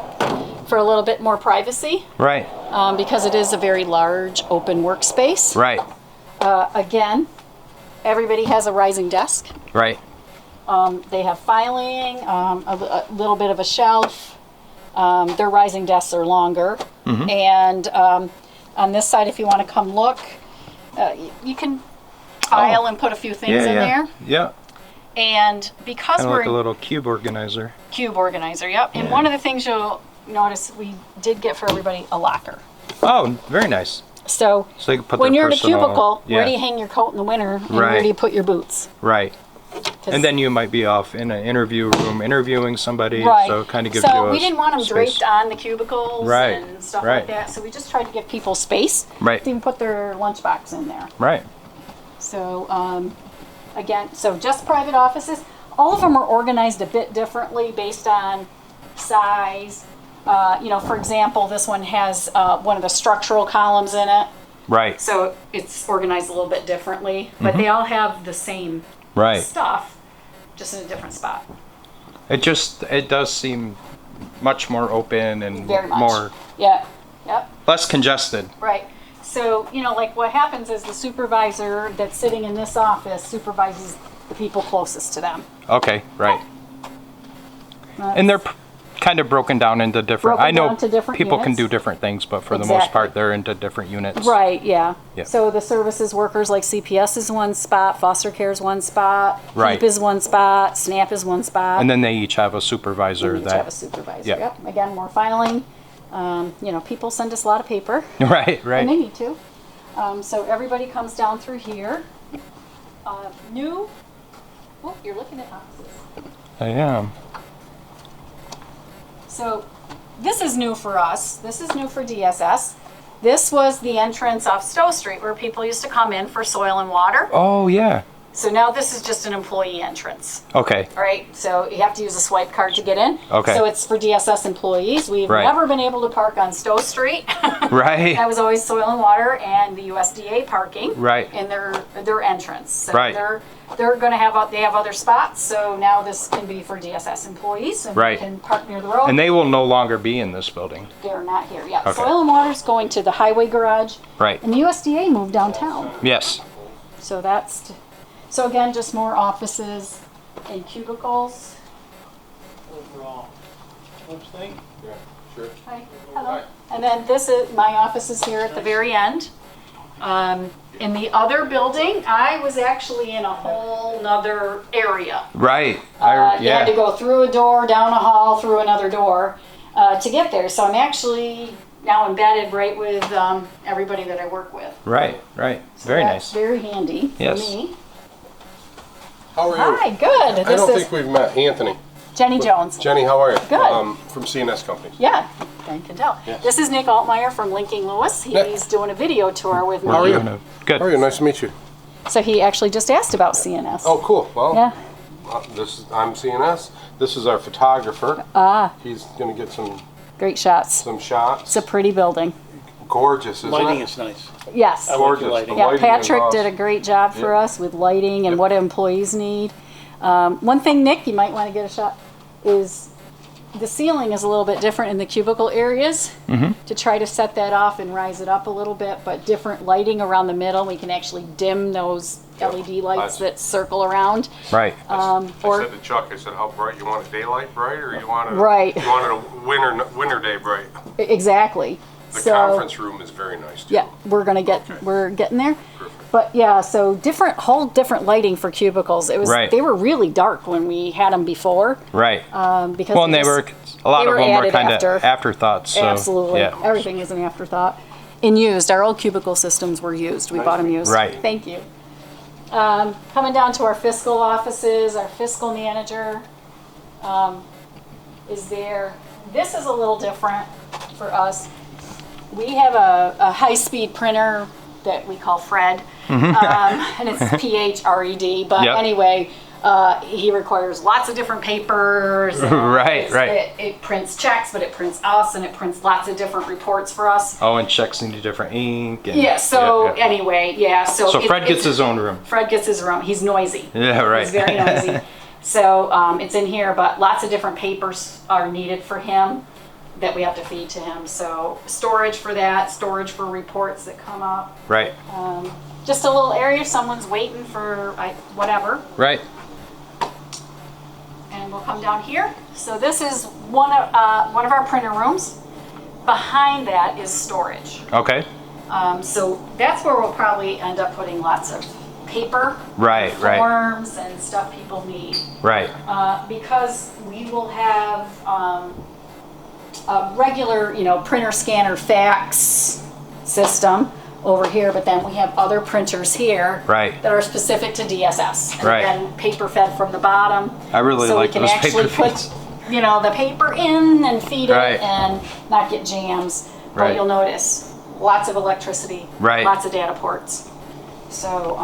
B: for a little bit more privacy,
A: Right.
B: because it is a very large open workspace.
A: Right.
B: Again, everybody has a rising desk.
A: Right.
B: They have filing, a little bit of a shelf. Their rising desks are longer. And on this side, if you want to come look, you can file and put a few things
A: Yeah.
B: in
A: Yeah.
B: there.
A: Yeah.
B: And because
A: Kind of
B: we're
A: like a little cube organizer.
B: cube organizer, yep. And one of the things you'll notice, we did get for everybody a locker.
A: Oh, very nice.
B: So,
A: So you can put
B: when
A: their
B: you're in a
A: personal-
B: cubicle,
A: yeah.
B: where do you hang your coat in the winter, and where
A: Right.
B: do you put your boots?
A: Right.
B: 'Cause-
A: And then you might be off in an interview room interviewing somebody,
B: right.
A: so it kind of gives you
B: So
A: a
B: we didn't want them
A: space.
B: draped on the cubicles
A: Right,
B: and stuff
A: right.
B: like that. So we just tried to give people space.
A: Right.
B: To even put their lunchbox in there.
A: Right.
B: So again, so just private offices. All of them are organized a bit differently based on size. You know, for example, this one has one of the structural columns in it.
A: Right.
B: So it's organized a little bit differently, but they all have the same
A: Right.
B: stuff, just in a different spot.
A: It does seem much more open and
B: Very much.
A: more
B: Yeah. Yep.
A: less congested.
B: Right. So, you know, like what happens is the supervisor that's sitting in this office supervises the people closest to them.
A: Okay. Right. And they're kind of broken down into different.
B: Broken
A: I know
B: down to different
A: people can
B: units.
A: do different things, but for the most
B: Exactly.
A: part, they're into different units.
B: Right, yeah.
A: Yeah.
B: So the services workers, like CPS is one spot, foster care is one spot,
A: Right.
B: HEAP is one spot, SNAP is one spot.
A: And then they each have a supervisor
B: we each
A: that.
B: have a supervisor.
A: Yeah.
B: Yep. Again, more filing. You know, people send us a lot of paper,
A: Right.
B: and
A: Right.
B: they need to. So everybody comes down through here. New. Oh, you're looking at offices.
A: I am.
B: So this is new for us. This is new for DSS. This was the entrance off Stowe Street where people used to come in for soil and water.
A: Oh yeah.
B: So now this is just an employee entrance.
A: Okay.
B: All right, so you have to use a swipe card to get in.
A: Okay.
B: So it's for DSS employees. We've
A: Right.
B: never been able to park on Stowe Street.
A: Right.
B: That was always soil and water and the USDA parking.
A: Right.
B: In their entrance. So
A: Right.
B: they're going to have they have other spots. So now this can be for DSS employees and
A: Right.
B: they can park near the road.
A: And they will no longer be in this building.
B: They're not here. Yeah.
A: Okay.
B: Soil and water's going to the highway garage.
A: Right.
B: And the USDA moved downtown.
A: Yes.
B: So so again, just more offices and cubicles.
D: Overall. What's thing? Yeah, sure.
B: Hi. Hello. And then my office is here at the very end. In the other building, I was actually in a whole nother area.
A: Right.
B: You had to go through a door, down a hall, through another door to get there. So I'm actually now embedded right with everybody that I work with.
A: Right. Right.
B: So
A: Very
B: that's
A: nice.
B: very handy
A: Yes.
B: for me.
E: How are you?
B: Hi, good.
E: I don't think we've met. Anthony.
B: Jenny Jones.
E: Jenny, how are you?
B: Good.
E: From CNS Companies.
B: Yeah, I can tell.
E: Yes.
B: This is Nick Altmeyer from Linking Lewis. He's doing a video tour with me.
E: How are you?
A: Good.
E: How are you? Nice to meet you.
B: So he actually just asked about CNS.
E: Oh, cool. Well,
B: Yeah.
E: I'm CNS. This is our photographer. He's going to get some
B: Great shots.
E: shots.
B: It's a pretty building.
E: Gorgeous, isn't
D: Lighting
E: it?
D: is nice.
B: Yes.
D: I like
E: Gorgeous.
D: the lighting.
E: The
B: Yeah,
E: lighting is
B: Patrick did a
E: awesome.
B: great job for us with lighting and what employees need. One thing, Nick, you might want to get a shot, is the ceiling is a little bit different in the cubicle areas to try to set that off and rise it up a little bit, but different lighting around the middle. We can actually dim those LED lights that circle around.
A: Right.
E: I said to Chuck, I said, how bright? You want it daylight bright or you want it,
B: Right.
E: you want it a winter day bright?
B: Exactly.
E: The conference room is very nice too.
B: Yeah, we're getting there.
E: Perfect.
B: But yeah, so whole different lighting for cubicles. It was
A: Right.
B: They were really dark when we had them before.
A: Right.
B: Because
A: Well, and
B: they
A: they were,
B: just-
A: a lot
B: they
A: of
B: were
A: them were
B: added
A: kind
B: after.
A: of afterthoughts. So,
B: Absolutely.
A: Yeah.
B: Everything is an afterthought. And used. Our old cubicle systems were used. We bought them used.
A: Right.
B: Thank you. Coming down to our fiscal offices, our fiscal manager is there. This is a little different for us. We have a high-speed printer that we call Fred, and it's PHRED. But
A: Yep.
B: anyway, he requires lots of different papers. and
A: Right, right.
B: It prints checks, but it prints us, and it prints lots of different reports for us.
A: Oh, and checks into different ink. And,
B: Yeah. So
A: yeah.
B: anyway, yeah. So
A: Fred gets his own room.
B: Fred gets his room. He's noisy.
A: Yeah, right.
B: He's very noisy. So it's in here, but lots of different papers are needed for him that we have to feed to him. So storage for that, storage for reports that come up.
A: Right.
B: Just a little area, someone's waiting for whatever.
A: Right.
B: And we'll come down here. So this is one of our printer rooms. Behind that is storage.
A: Okay.
B: So that's where we'll probably end up putting lots of paper,
A: Right, right.
B: forms, and stuff people need.
A: Right.
B: Because we will have a regular, printer, scanner, fax system over here, but then we have other printers here
A: Right.
B: that are specific to DSS. And
A: Right.
B: then paper fed from the bottom.
A: I really
B: so
A: like
B: we can
A: those
B: actually
A: paper
B: put,
A: feeds.
B: the paper in and feed
A: Right.
B: it and not get jams. But
A: Right.
B: you'll notice lots of electricity,
A: Right.
B: lots of data ports. So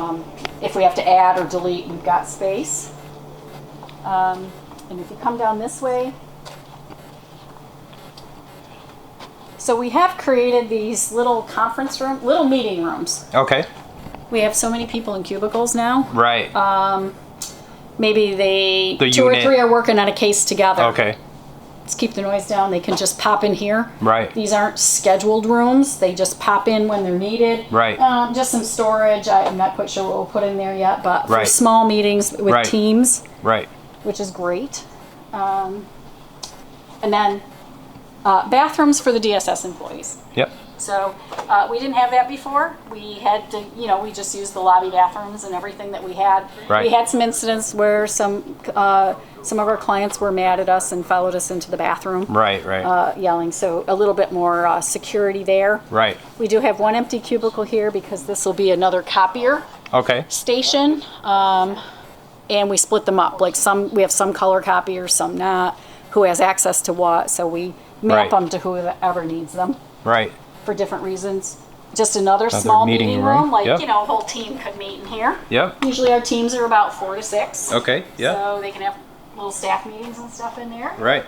B: if we have to add or delete, we've got space. And if you come down this way, so we have created these little little meeting rooms.
A: Okay.
B: We have so many people in cubicles now.
A: Right.
B: Maybe
A: The
B: two or
A: unit.
B: three are working on a case together.
A: Okay.
B: Let's keep the noise down. They can just pop in here.
A: Right.
B: These aren't scheduled rooms. They just pop in when they're needed.
A: Right.
B: Just some storage. I'm not quite sure what we'll put in there yet, but for
A: Right.
B: small meetings with
A: Right.
B: teams,
A: Right.
B: which is great. And then bathrooms for the DSS employees.
A: Yep.
B: So we didn't have that before. We had to, we just used the lobby bathrooms and everything that we had.
A: Right.
B: We had some incidents where some of our clients were mad at us and followed us into the bathroom,
A: Right. Right.
B: yelling. So a little bit more security there.
A: Right.
B: We do have one empty cubicle here because this will be another copier
A: Okay.
B: station, and we split them up. Like we have some color copiers, some not. Who has access to what? So we map
A: Right.
B: them to whoever needs them
A: Right.
B: for different reasons. Just another small meeting room, like
A: Yep.
B: a whole team could meet in here.
A: Yep.
B: Usually our teams are about 4 to 6.
A: Okay. Yeah.
B: So they can have little staff meetings and stuff in there,
A: Right.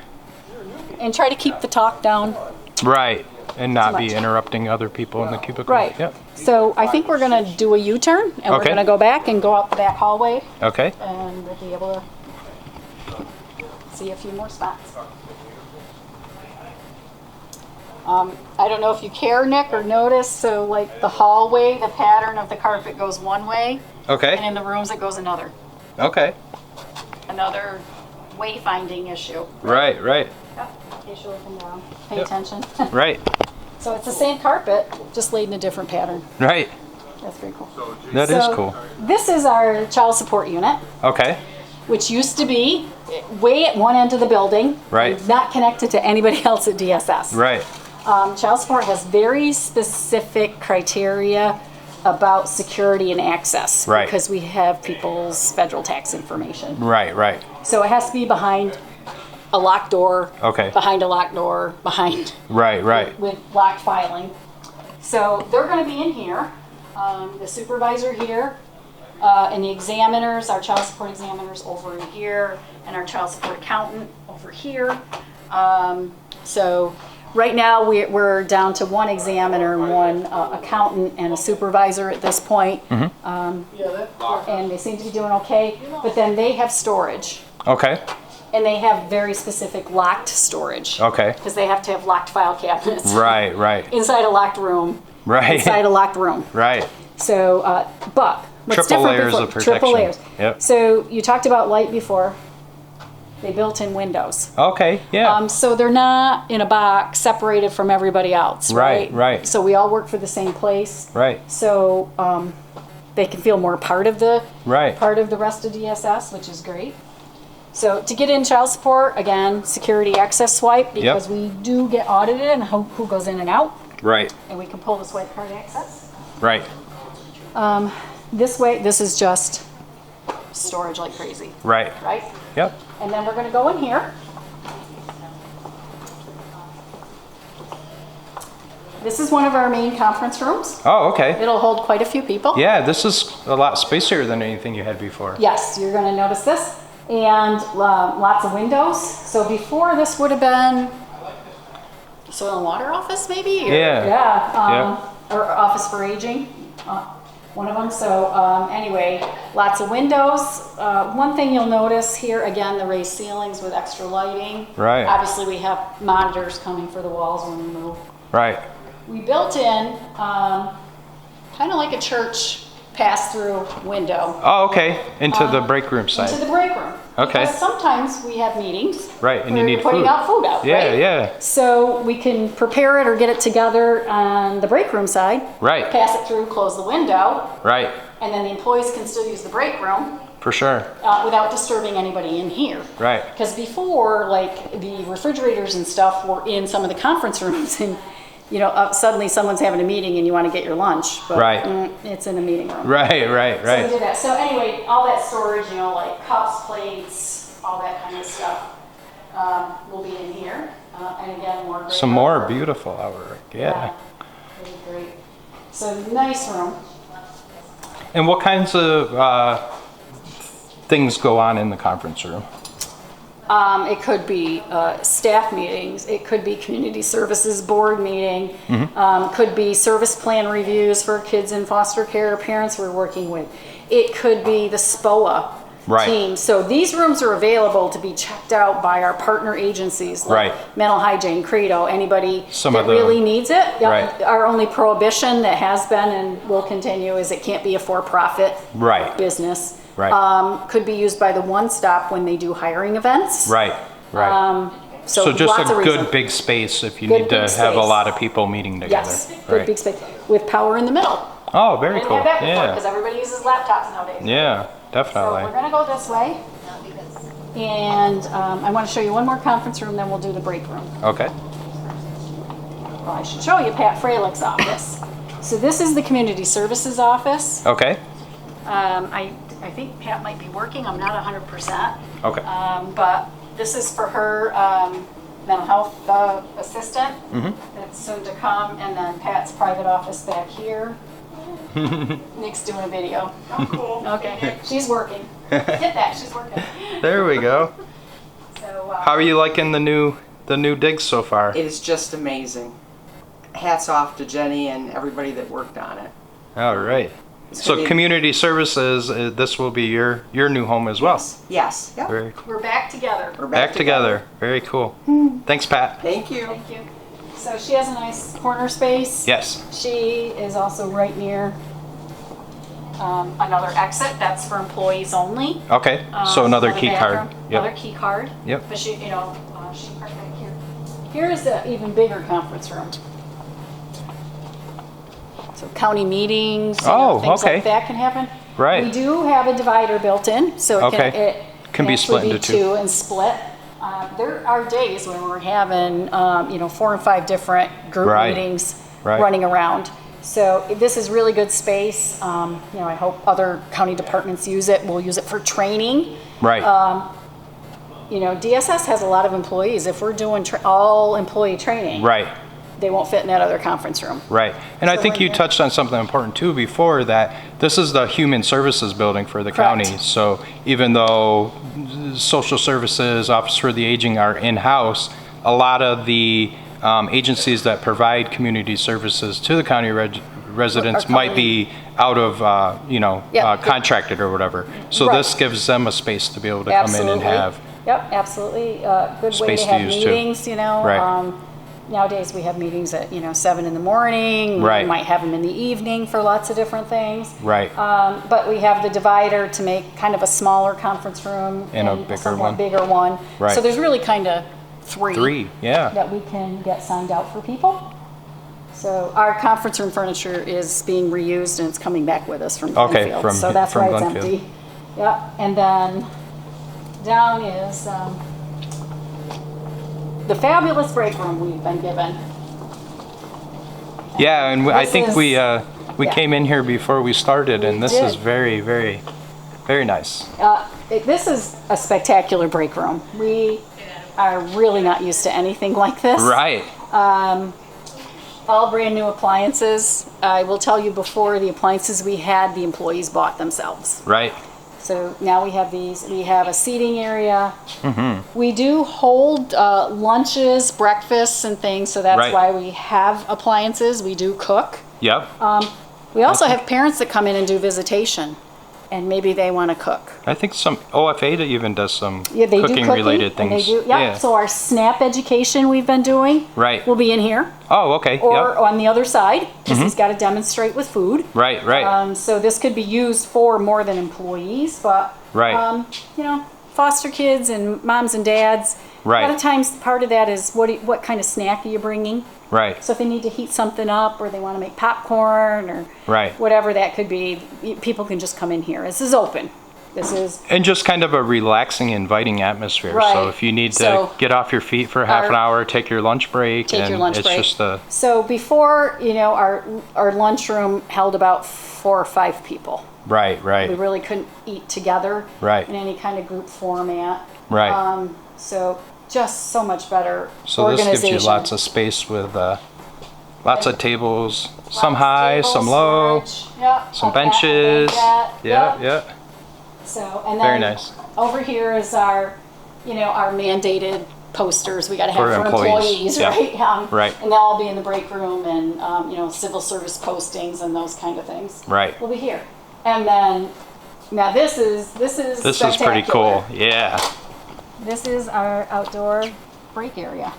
B: and try to keep the talk down.
A: Right. And not be
B: much.
A: interrupting other people in the cubicle.
B: Right.
A: Yep.
B: So I think we're gonna do a U-turn, and we're
A: Okay.
B: gonna go back and go out the back hallway,
A: Okay.
B: and we'll be able to see a few more spots. I don't know if you care, Nick, or notice, so like the hallway, the pattern of the carpet goes one way, and
A: Okay.
B: in the rooms it goes another wayfinding issue.
A: Right. Right.
B: Yep. Okay, sure, come down. Pay
A: Yep.
B: attention.
A: Right.
B: So it's the same carpet, just laid in a different pattern.
A: Right.
B: That's very cool.
A: That is
B: So,
A: cool.
B: This is our child support unit,
A: Okay.
B: which used to be way at one end of the building,
A: Right.
B: and not connected to anybody else at DSS.
A: Right.
B: Child support has very specific criteria about security and access,
A: Right.
B: because we have people's federal tax information.
A: Right. Right.
B: So it has to be behind a locked door,
A: Okay.
B: behind a locked door, behind
A: Right. Right.
B: with locked filing. So they're going to be in here, the supervisor here, and the examiners, our child support examiners over in here, and our child support accountant over here. So right now we're down to one examiner, and one accountant, and a supervisor at this point. And they seem to be doing okay, but then they have storage.
A: Okay.
B: And they have very specific locked storage.
A: Okay.
B: Because they have to have locked file cabinets.
A: Right.
B: Inside a locked room.
A: Right.
B: Inside a locked room.
A: Right.
B: So, but what's
A: Triple
B: different
A: layers
B: before,
A: of protection.
B: triple layers.
A: Yep.
B: So you talked about light before. They built in windows.
A: Okay, yeah.
B: So they're not in a box separated from everybody else, right?
A: Right.
B: So we all work for the same place.
A: Right.
B: So they can feel more part of the
A: Right.
B: part of the rest of DSS, which is great. So to get in child support, again, security access swipe, because we do get audited and who goes in and out,
A: Right.
B: and we can pull the swipe card access.
A: Right.
B: This way, this is just storage like crazy,
A: Right.
B: right?
A: Yep.
B: And then we're going to go in here. This is one of our main conference rooms.
A: Oh, okay.
B: It'll hold quite a few people.
A: Yeah, this is a lot spacier than anything you had before.
B: Yes, you're going to notice this. And lots of windows. So before this would have been soil and water office maybe? Or,
A: Yeah.
B: Or office for aging. One of them. So anyway, lots of windows. One thing you'll notice here, again, the raised ceilings with extra lighting.
A: Right.
B: Obviously we have monitors coming for the walls when we move.
A: Right.
B: We built in kind of like a church pass-through window
A: Oh, okay. Into the break room side.
B: into the break room.
A: Okay.
B: Because sometimes we have meetings.
A: Right, and you
B: where
A: need
B: you're putting
A: food.
B: out food out,
A: Yeah,
B: right?
A: yeah.
B: So we can prepare it or get it together on the break room side.
A: Right.
B: Pass it through, close the window,
A: Right.
B: and then the employees can still use the break room
A: For sure.
B: without disturbing anybody in here.
A: Right.
B: Because before, like, the refrigerators and stuff were in some of the conference rooms, and suddenly someone's having a meeting and you want to get your lunch, but
A: Right.
B: it's in the meeting room.
A: Right.
B: So we did that. So anyway, all that storage, like cups, plates, all that kind of stuff will be in here. And again, more.
A: Some more beautiful artwork. Yeah.
B: Really great. So nice room.
A: And what kinds of things go on in the conference room?
B: It could be staff meetings. It could be community services board meeting. Could be service plan reviews for kids in foster care, parents we're working with. It could be the SPOA team. So these rooms are available to be checked out by our partner agencies like Mental Hygiene, Credo, anybody that really needs it.
A: Right.
B: Our only prohibition that has been and will continue is it can't be a for-profit business.
A: Right.
B: Could be used by the One Stop when they do hiring events.
A: Right. So just a good big space if you need to have a lot of people meeting together.
B: Yes, good big space with power in the middle.
A: Oh, very cool.
B: Yeah. Because everybody uses laptops nowadays.
A: Yeah,
B: So
A: definitely.
B: we're gonna go this way. And I want to show you one more conference room, then we'll do the break room.
A: Okay.
B: Well, I should show you Pat Freilich's office. So this is the community services office.
A: Okay.
B: I think Pat might be working. I'm not 100%.
A: Okay.
B: But this is for her mental health assistant that's soon to come, and then Pat's private office back here. Nick's doing a video.
D: Oh, cool.
B: Okay, she's working. Get that, she's working.
A: There we go.
B: So,
A: How are you liking the new digs so far?
F: It is just amazing. Hats off to Jenny and everybody that worked on it.
A: All right. So community services, this will be your new home as well.
F: Yes. Yep.
A: Very cool.
B: we're back together.
F: We're
A: Back together. Very cool. Thanks, Pat.
F: Thank you.
B: Thank you. So she has a nice corner space.
A: Yes.
B: She is also right near another exit. That's for employees only.
A: Okay. So another key card.
B: Another key card.
A: Yep.
B: But she parked back here. Here is an even bigger conference room. So county meetings, things like that can happen.
A: Right.
B: We do have a divider built in, so it
A: can be split into two
B: and split. There are days when we're having 4 and 5 different group meetings running around. So this is really good space. I hope other county departments use it. We'll use it for training.
A: Right.
B: DSS has a lot of employees. If we're doing all employee training, they won't fit in that other conference room.
A: Right. And I think you touched on something important too before, that this is the human services building for the county. So even though social services, Office for the Aging are in-house, a lot of the agencies that provide community services to the county residents might be out of, contracted or whatever. So this gives them a space to be able to come in and have
B: Yep, absolutely. Good way
A: Space
B: to
A: to
B: have
A: use, too.
B: meetings, you know.
A: Right.
B: Nowadays we have meetings at, 7 in the morning.
A: Right.
B: We might have them in the evening for lots of different things.
A: Right.
B: But we have the divider to make kind of a smaller conference room
A: And a bigger
B: somewhat
A: one.
B: bigger one.
A: Right.
B: So there's really kind of three
A: Yeah.
B: that we can get signed out for people. So our conference room furniture is being reused and it's coming back with us from
A: Okay,
B: Glenfield.
A: from-
B: so that's
A: from
B: why it's
A: Glenfield.
B: empty. Yep. And then down is the fabulous break room we've been given.
A: Yeah, and I
B: This
A: think
B: is-
A: we
B: yeah.
A: came in here before we started, and this
B: did.
A: is very, very, very nice.
B: This is a spectacular break room. We are really not used to anything like this.
A: Right.
B: All brand new appliances. I will tell you, before the appliances we had, the employees bought themselves.
A: Right.
B: So now we have these. We have a seating area.
A: Mm-hmm.
B: We do hold lunches, breakfasts, and things, so that's
A: Right.
B: why we have appliances. We do cook.
A: Yep.
B: We also have parents that come in and do visitation, and maybe they want to cook.
A: I think some OFA even does some
B: Yeah, they do
A: cooking
B: cooking
A: related
B: and
A: things.
B: they do. Yeah. So our SNAP education we've been doing.
A: Right.
B: Will be in here
A: Oh, okay.
B: or
A: Yep. Mm-hmm.
B: on the other side, because he's got to demonstrate with food.
A: Right. Right.
B: So this could be used for more than employees, but
A: Right.
B: Foster kids and moms and dads.
A: Right.
B: A lot of times, part of that is what kind of snack are you bringing?
A: Right.
B: So if they need to heat something up, or they want to make popcorn, or
A: Right.
B: whatever that could be, people can just come in here. This is open. This is
A: And just kind of a relaxing, inviting atmosphere. So
B: Right.
A: if you need to
B: So
A: get off your feet for half an hour, take your lunch break.
B: take
A: and
B: your lunch
A: it's
B: break.
A: just a
B: So before, our lunchroom held about 4 or 5 people.
A: right.
B: We
A: Right.
B: really couldn't eat together
A: Right.
B: in any kind of group format.
A: Right.
B: So just so much better
A: So this
B: organization.
A: gives you lots of space with lots of tables, some
B: Lots of
A: high,
B: tables,
A: some low,
B: storage, yep,
A: some
B: a cat, a
A: benches.
B: blanket,
A: Yeah.
B: yep.
A: Yeah.
B: So, and then
A: Very nice.
B: over here is our mandated posters we got to have
A: For
B: for
A: employees,
B: employees,
A: yeah.
B: right?
A: Right.
B: And they'll all be in the break room, and civil service postings and those kind of things.
A: Right.
B: Will be here. And then now this is
A: This is pretty
B: spectacular.
A: cool. Yeah.
B: This is our outdoor break area.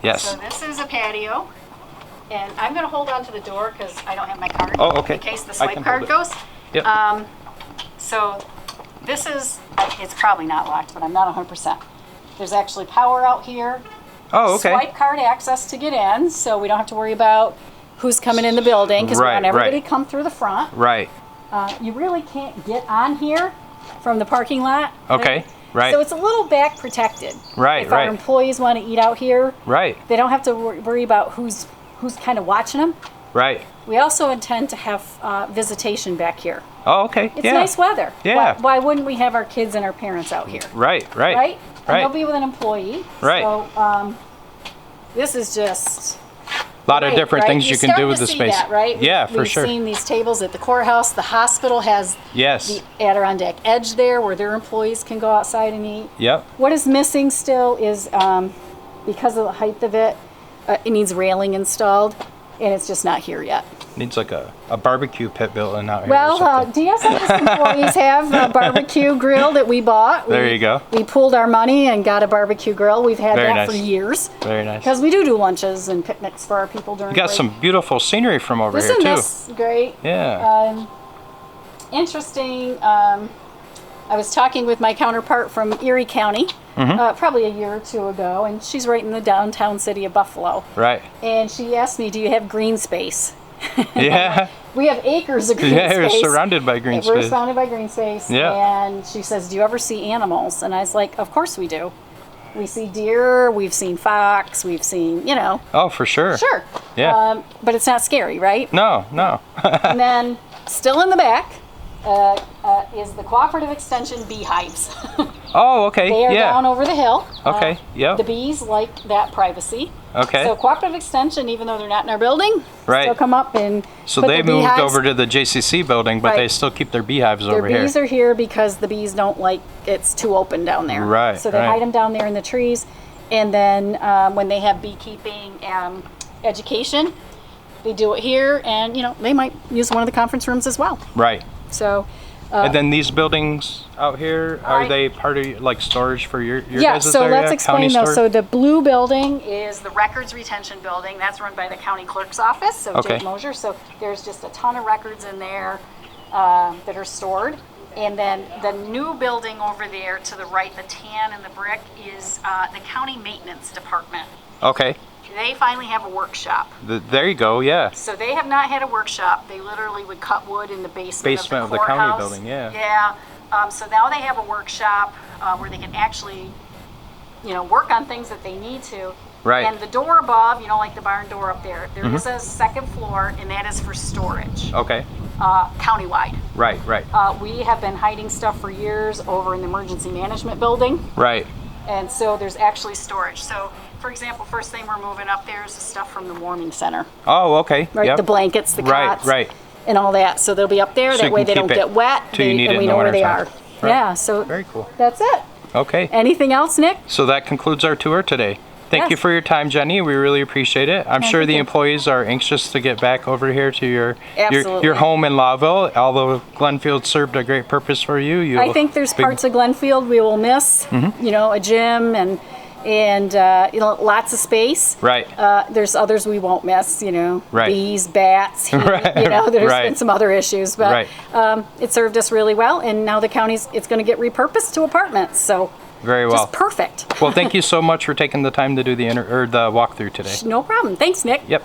A: Yes.
B: So this is a patio, and I'm going to hold on to the door because I don't have my card.
A: Oh, okay.
B: In case the
A: I
B: swipe
A: can
B: card
A: hold it.
B: goes.
A: Yep.
B: So this is, it's probably not locked, but I'm not 100%. There's actually power out here.
A: Oh, okay.
B: Swipe card access to get in, so we don't have to worry about who's coming in the building, because we
A: Right,
B: want everybody
A: right.
B: to come through the front.
A: Right.
B: You really can't get on here from the parking lot.
A: Okay. Right.
B: So it's a little back protected.
A: Right,
B: If our
A: right.
B: employees want to eat out here,
A: Right.
B: they don't have to worry about who's kind of watching them.
A: Right.
B: We also intend to have visitation back here.
A: Oh, okay.
B: It's
A: yeah.
B: nice weather.
A: Yeah.
B: Why wouldn't we have our kids and our parents out here?
A: Right. Right.
B: Right? And
A: Right.
B: they'll be with an employee.
A: Right.
B: So this is just
A: A lot of
B: great,
A: different
B: right?
A: things you can
B: start
A: do with
B: to
A: the
B: see
A: space.
B: That, right?
A: Yeah, for
B: We've
A: sure.
B: seen these tables at the courthouse. The hospital has
A: Yes.
B: the Adirondack Edge there, where their employees can go outside and eat.
A: Yep.
B: What is missing still is, because of the height of it, it needs railing installed, and it's just not here yet.
A: Needs like a barbecue pit built in out here. or
B: Well,
A: something.
B: DSS employees have a barbecue grill that we bought.
A: There you go.
B: We pooled our money and got a barbecue grill. We've had
A: Very
B: that
A: nice.
B: for years.
A: Very nice.
B: Because we do lunches and picnics for our people during
A: You got
B: break.
A: some beautiful scenery from over
B: Isn't
A: here too.
B: this great?
A: Yeah.
B: Interesting. I was talking with my counterpart from Erie County probably a year or two ago, and she's right in the downtown city of Buffalo.
A: Right.
B: And she asked me, "Do you have green space?"
A: Yeah.
B: We have acres of green
A: Yeah. We're
B: space.
A: surrounded by green
B: We're
A: space.
B: surrounded by green space.
A: Yeah.
B: And she says, "Do you ever see animals?" And I was like, "Of course we do. We see deer, we've seen fox, we've seen,
A: Oh, for sure.
B: Sure.
A: Yeah.
B: But it's not scary, right?"
A: No. No.
B: And then, still in the back, is the Cooperative Extension beehives.
A: Oh, okay.
B: They are
A: yeah.
B: down over the hill.
A: Okay. Yep.
B: The bees like that privacy.
A: Okay.
B: So Cooperative Extension, even though they're not in our building,
A: Right.
B: still come up and
A: So
B: put
A: they
B: the
A: moved
B: beehives.
A: over to the JCC building, but
B: Right.
A: they still keep their beehives
B: Their
A: over here.
B: bees are here because the bees don't like it's too open down there.
A: Right,
B: So they
A: right.
B: hide them down there in the trees, and then when they have beekeeping education, they do it here, and they might use one of the conference rooms as well.
A: Right.
B: So
A: And then these buildings out here, are
B: Right.
A: they part of like storage for your
B: Yeah,
A: guys'
B: so
A: area?
B: let's
A: County
B: explain those. So
A: storage?
B: the blue building is the records retention building. That's run by the county clerk's office, so
A: Okay.
B: Jake Mosier. So there's just a ton of records in there that are stored. And then the new building over there to the right, the tan and the brick, is the county maintenance department.
A: Okay,
B: They finally have a workshop.
A: there you go, yeah.
B: So they have not had a workshop. They literally would cut wood in the
A: Basement
B: of
A: of
B: the
A: the county
B: courthouse.
A: building, yeah.
B: Yeah. So now they have a workshop where they can actually, work on things that they need to.
A: Right.
B: And the door above, like the barn door up there, there is a second floor, and that is for storage,
A: Okay,
B: countywide.
A: right, right,
B: We have been hiding stuff for years over in the emergency management building.
A: right.
B: And so there's actually storage. So, for example, first thing we're moving up there is the stuff from the warming center,
A: Oh, okay,
B: right?
A: yep.
B: The blankets, the
A: Right,
B: cots,
A: right.
B: and all that. So they'll be up there.
A: So
B: That
A: you
B: way
A: can
B: they don't
A: keep it
B: get wet.
A: till you need it
B: and we
A: in the
B: know where they are.
A: wintertime. Right.
B: Yeah. So
A: Very cool.
B: that's it.
A: Okay,
B: Anything else, Nick?
A: so that concludes our tour today. Thank you
B: Yes.
A: for your time, Jenny. We really appreciate it. I'm sure
B: thank
A: the
B: you.
A: employees are anxious to get back over here to your
B: Absolutely.
A: home in Lawville. Although Glenfield served a great purpose for you.
B: I think there's parts of Glenfield we will miss.
A: Mm-hmm.
B: A gym and lots of space.
A: Right.
B: There's others we won't miss.
A: Right.
B: Bees, bats. Heat,
A: Right.
B: There's
A: Right.
B: been some other issues, but
A: Right.
B: it served us really well. And now it's going to get repurposed to apartments. So
A: Very well.
B: just perfect.
A: Well, thank you so much for taking the time to do the walkthrough today.
B: No problem. Thanks, Nick.
A: Yep.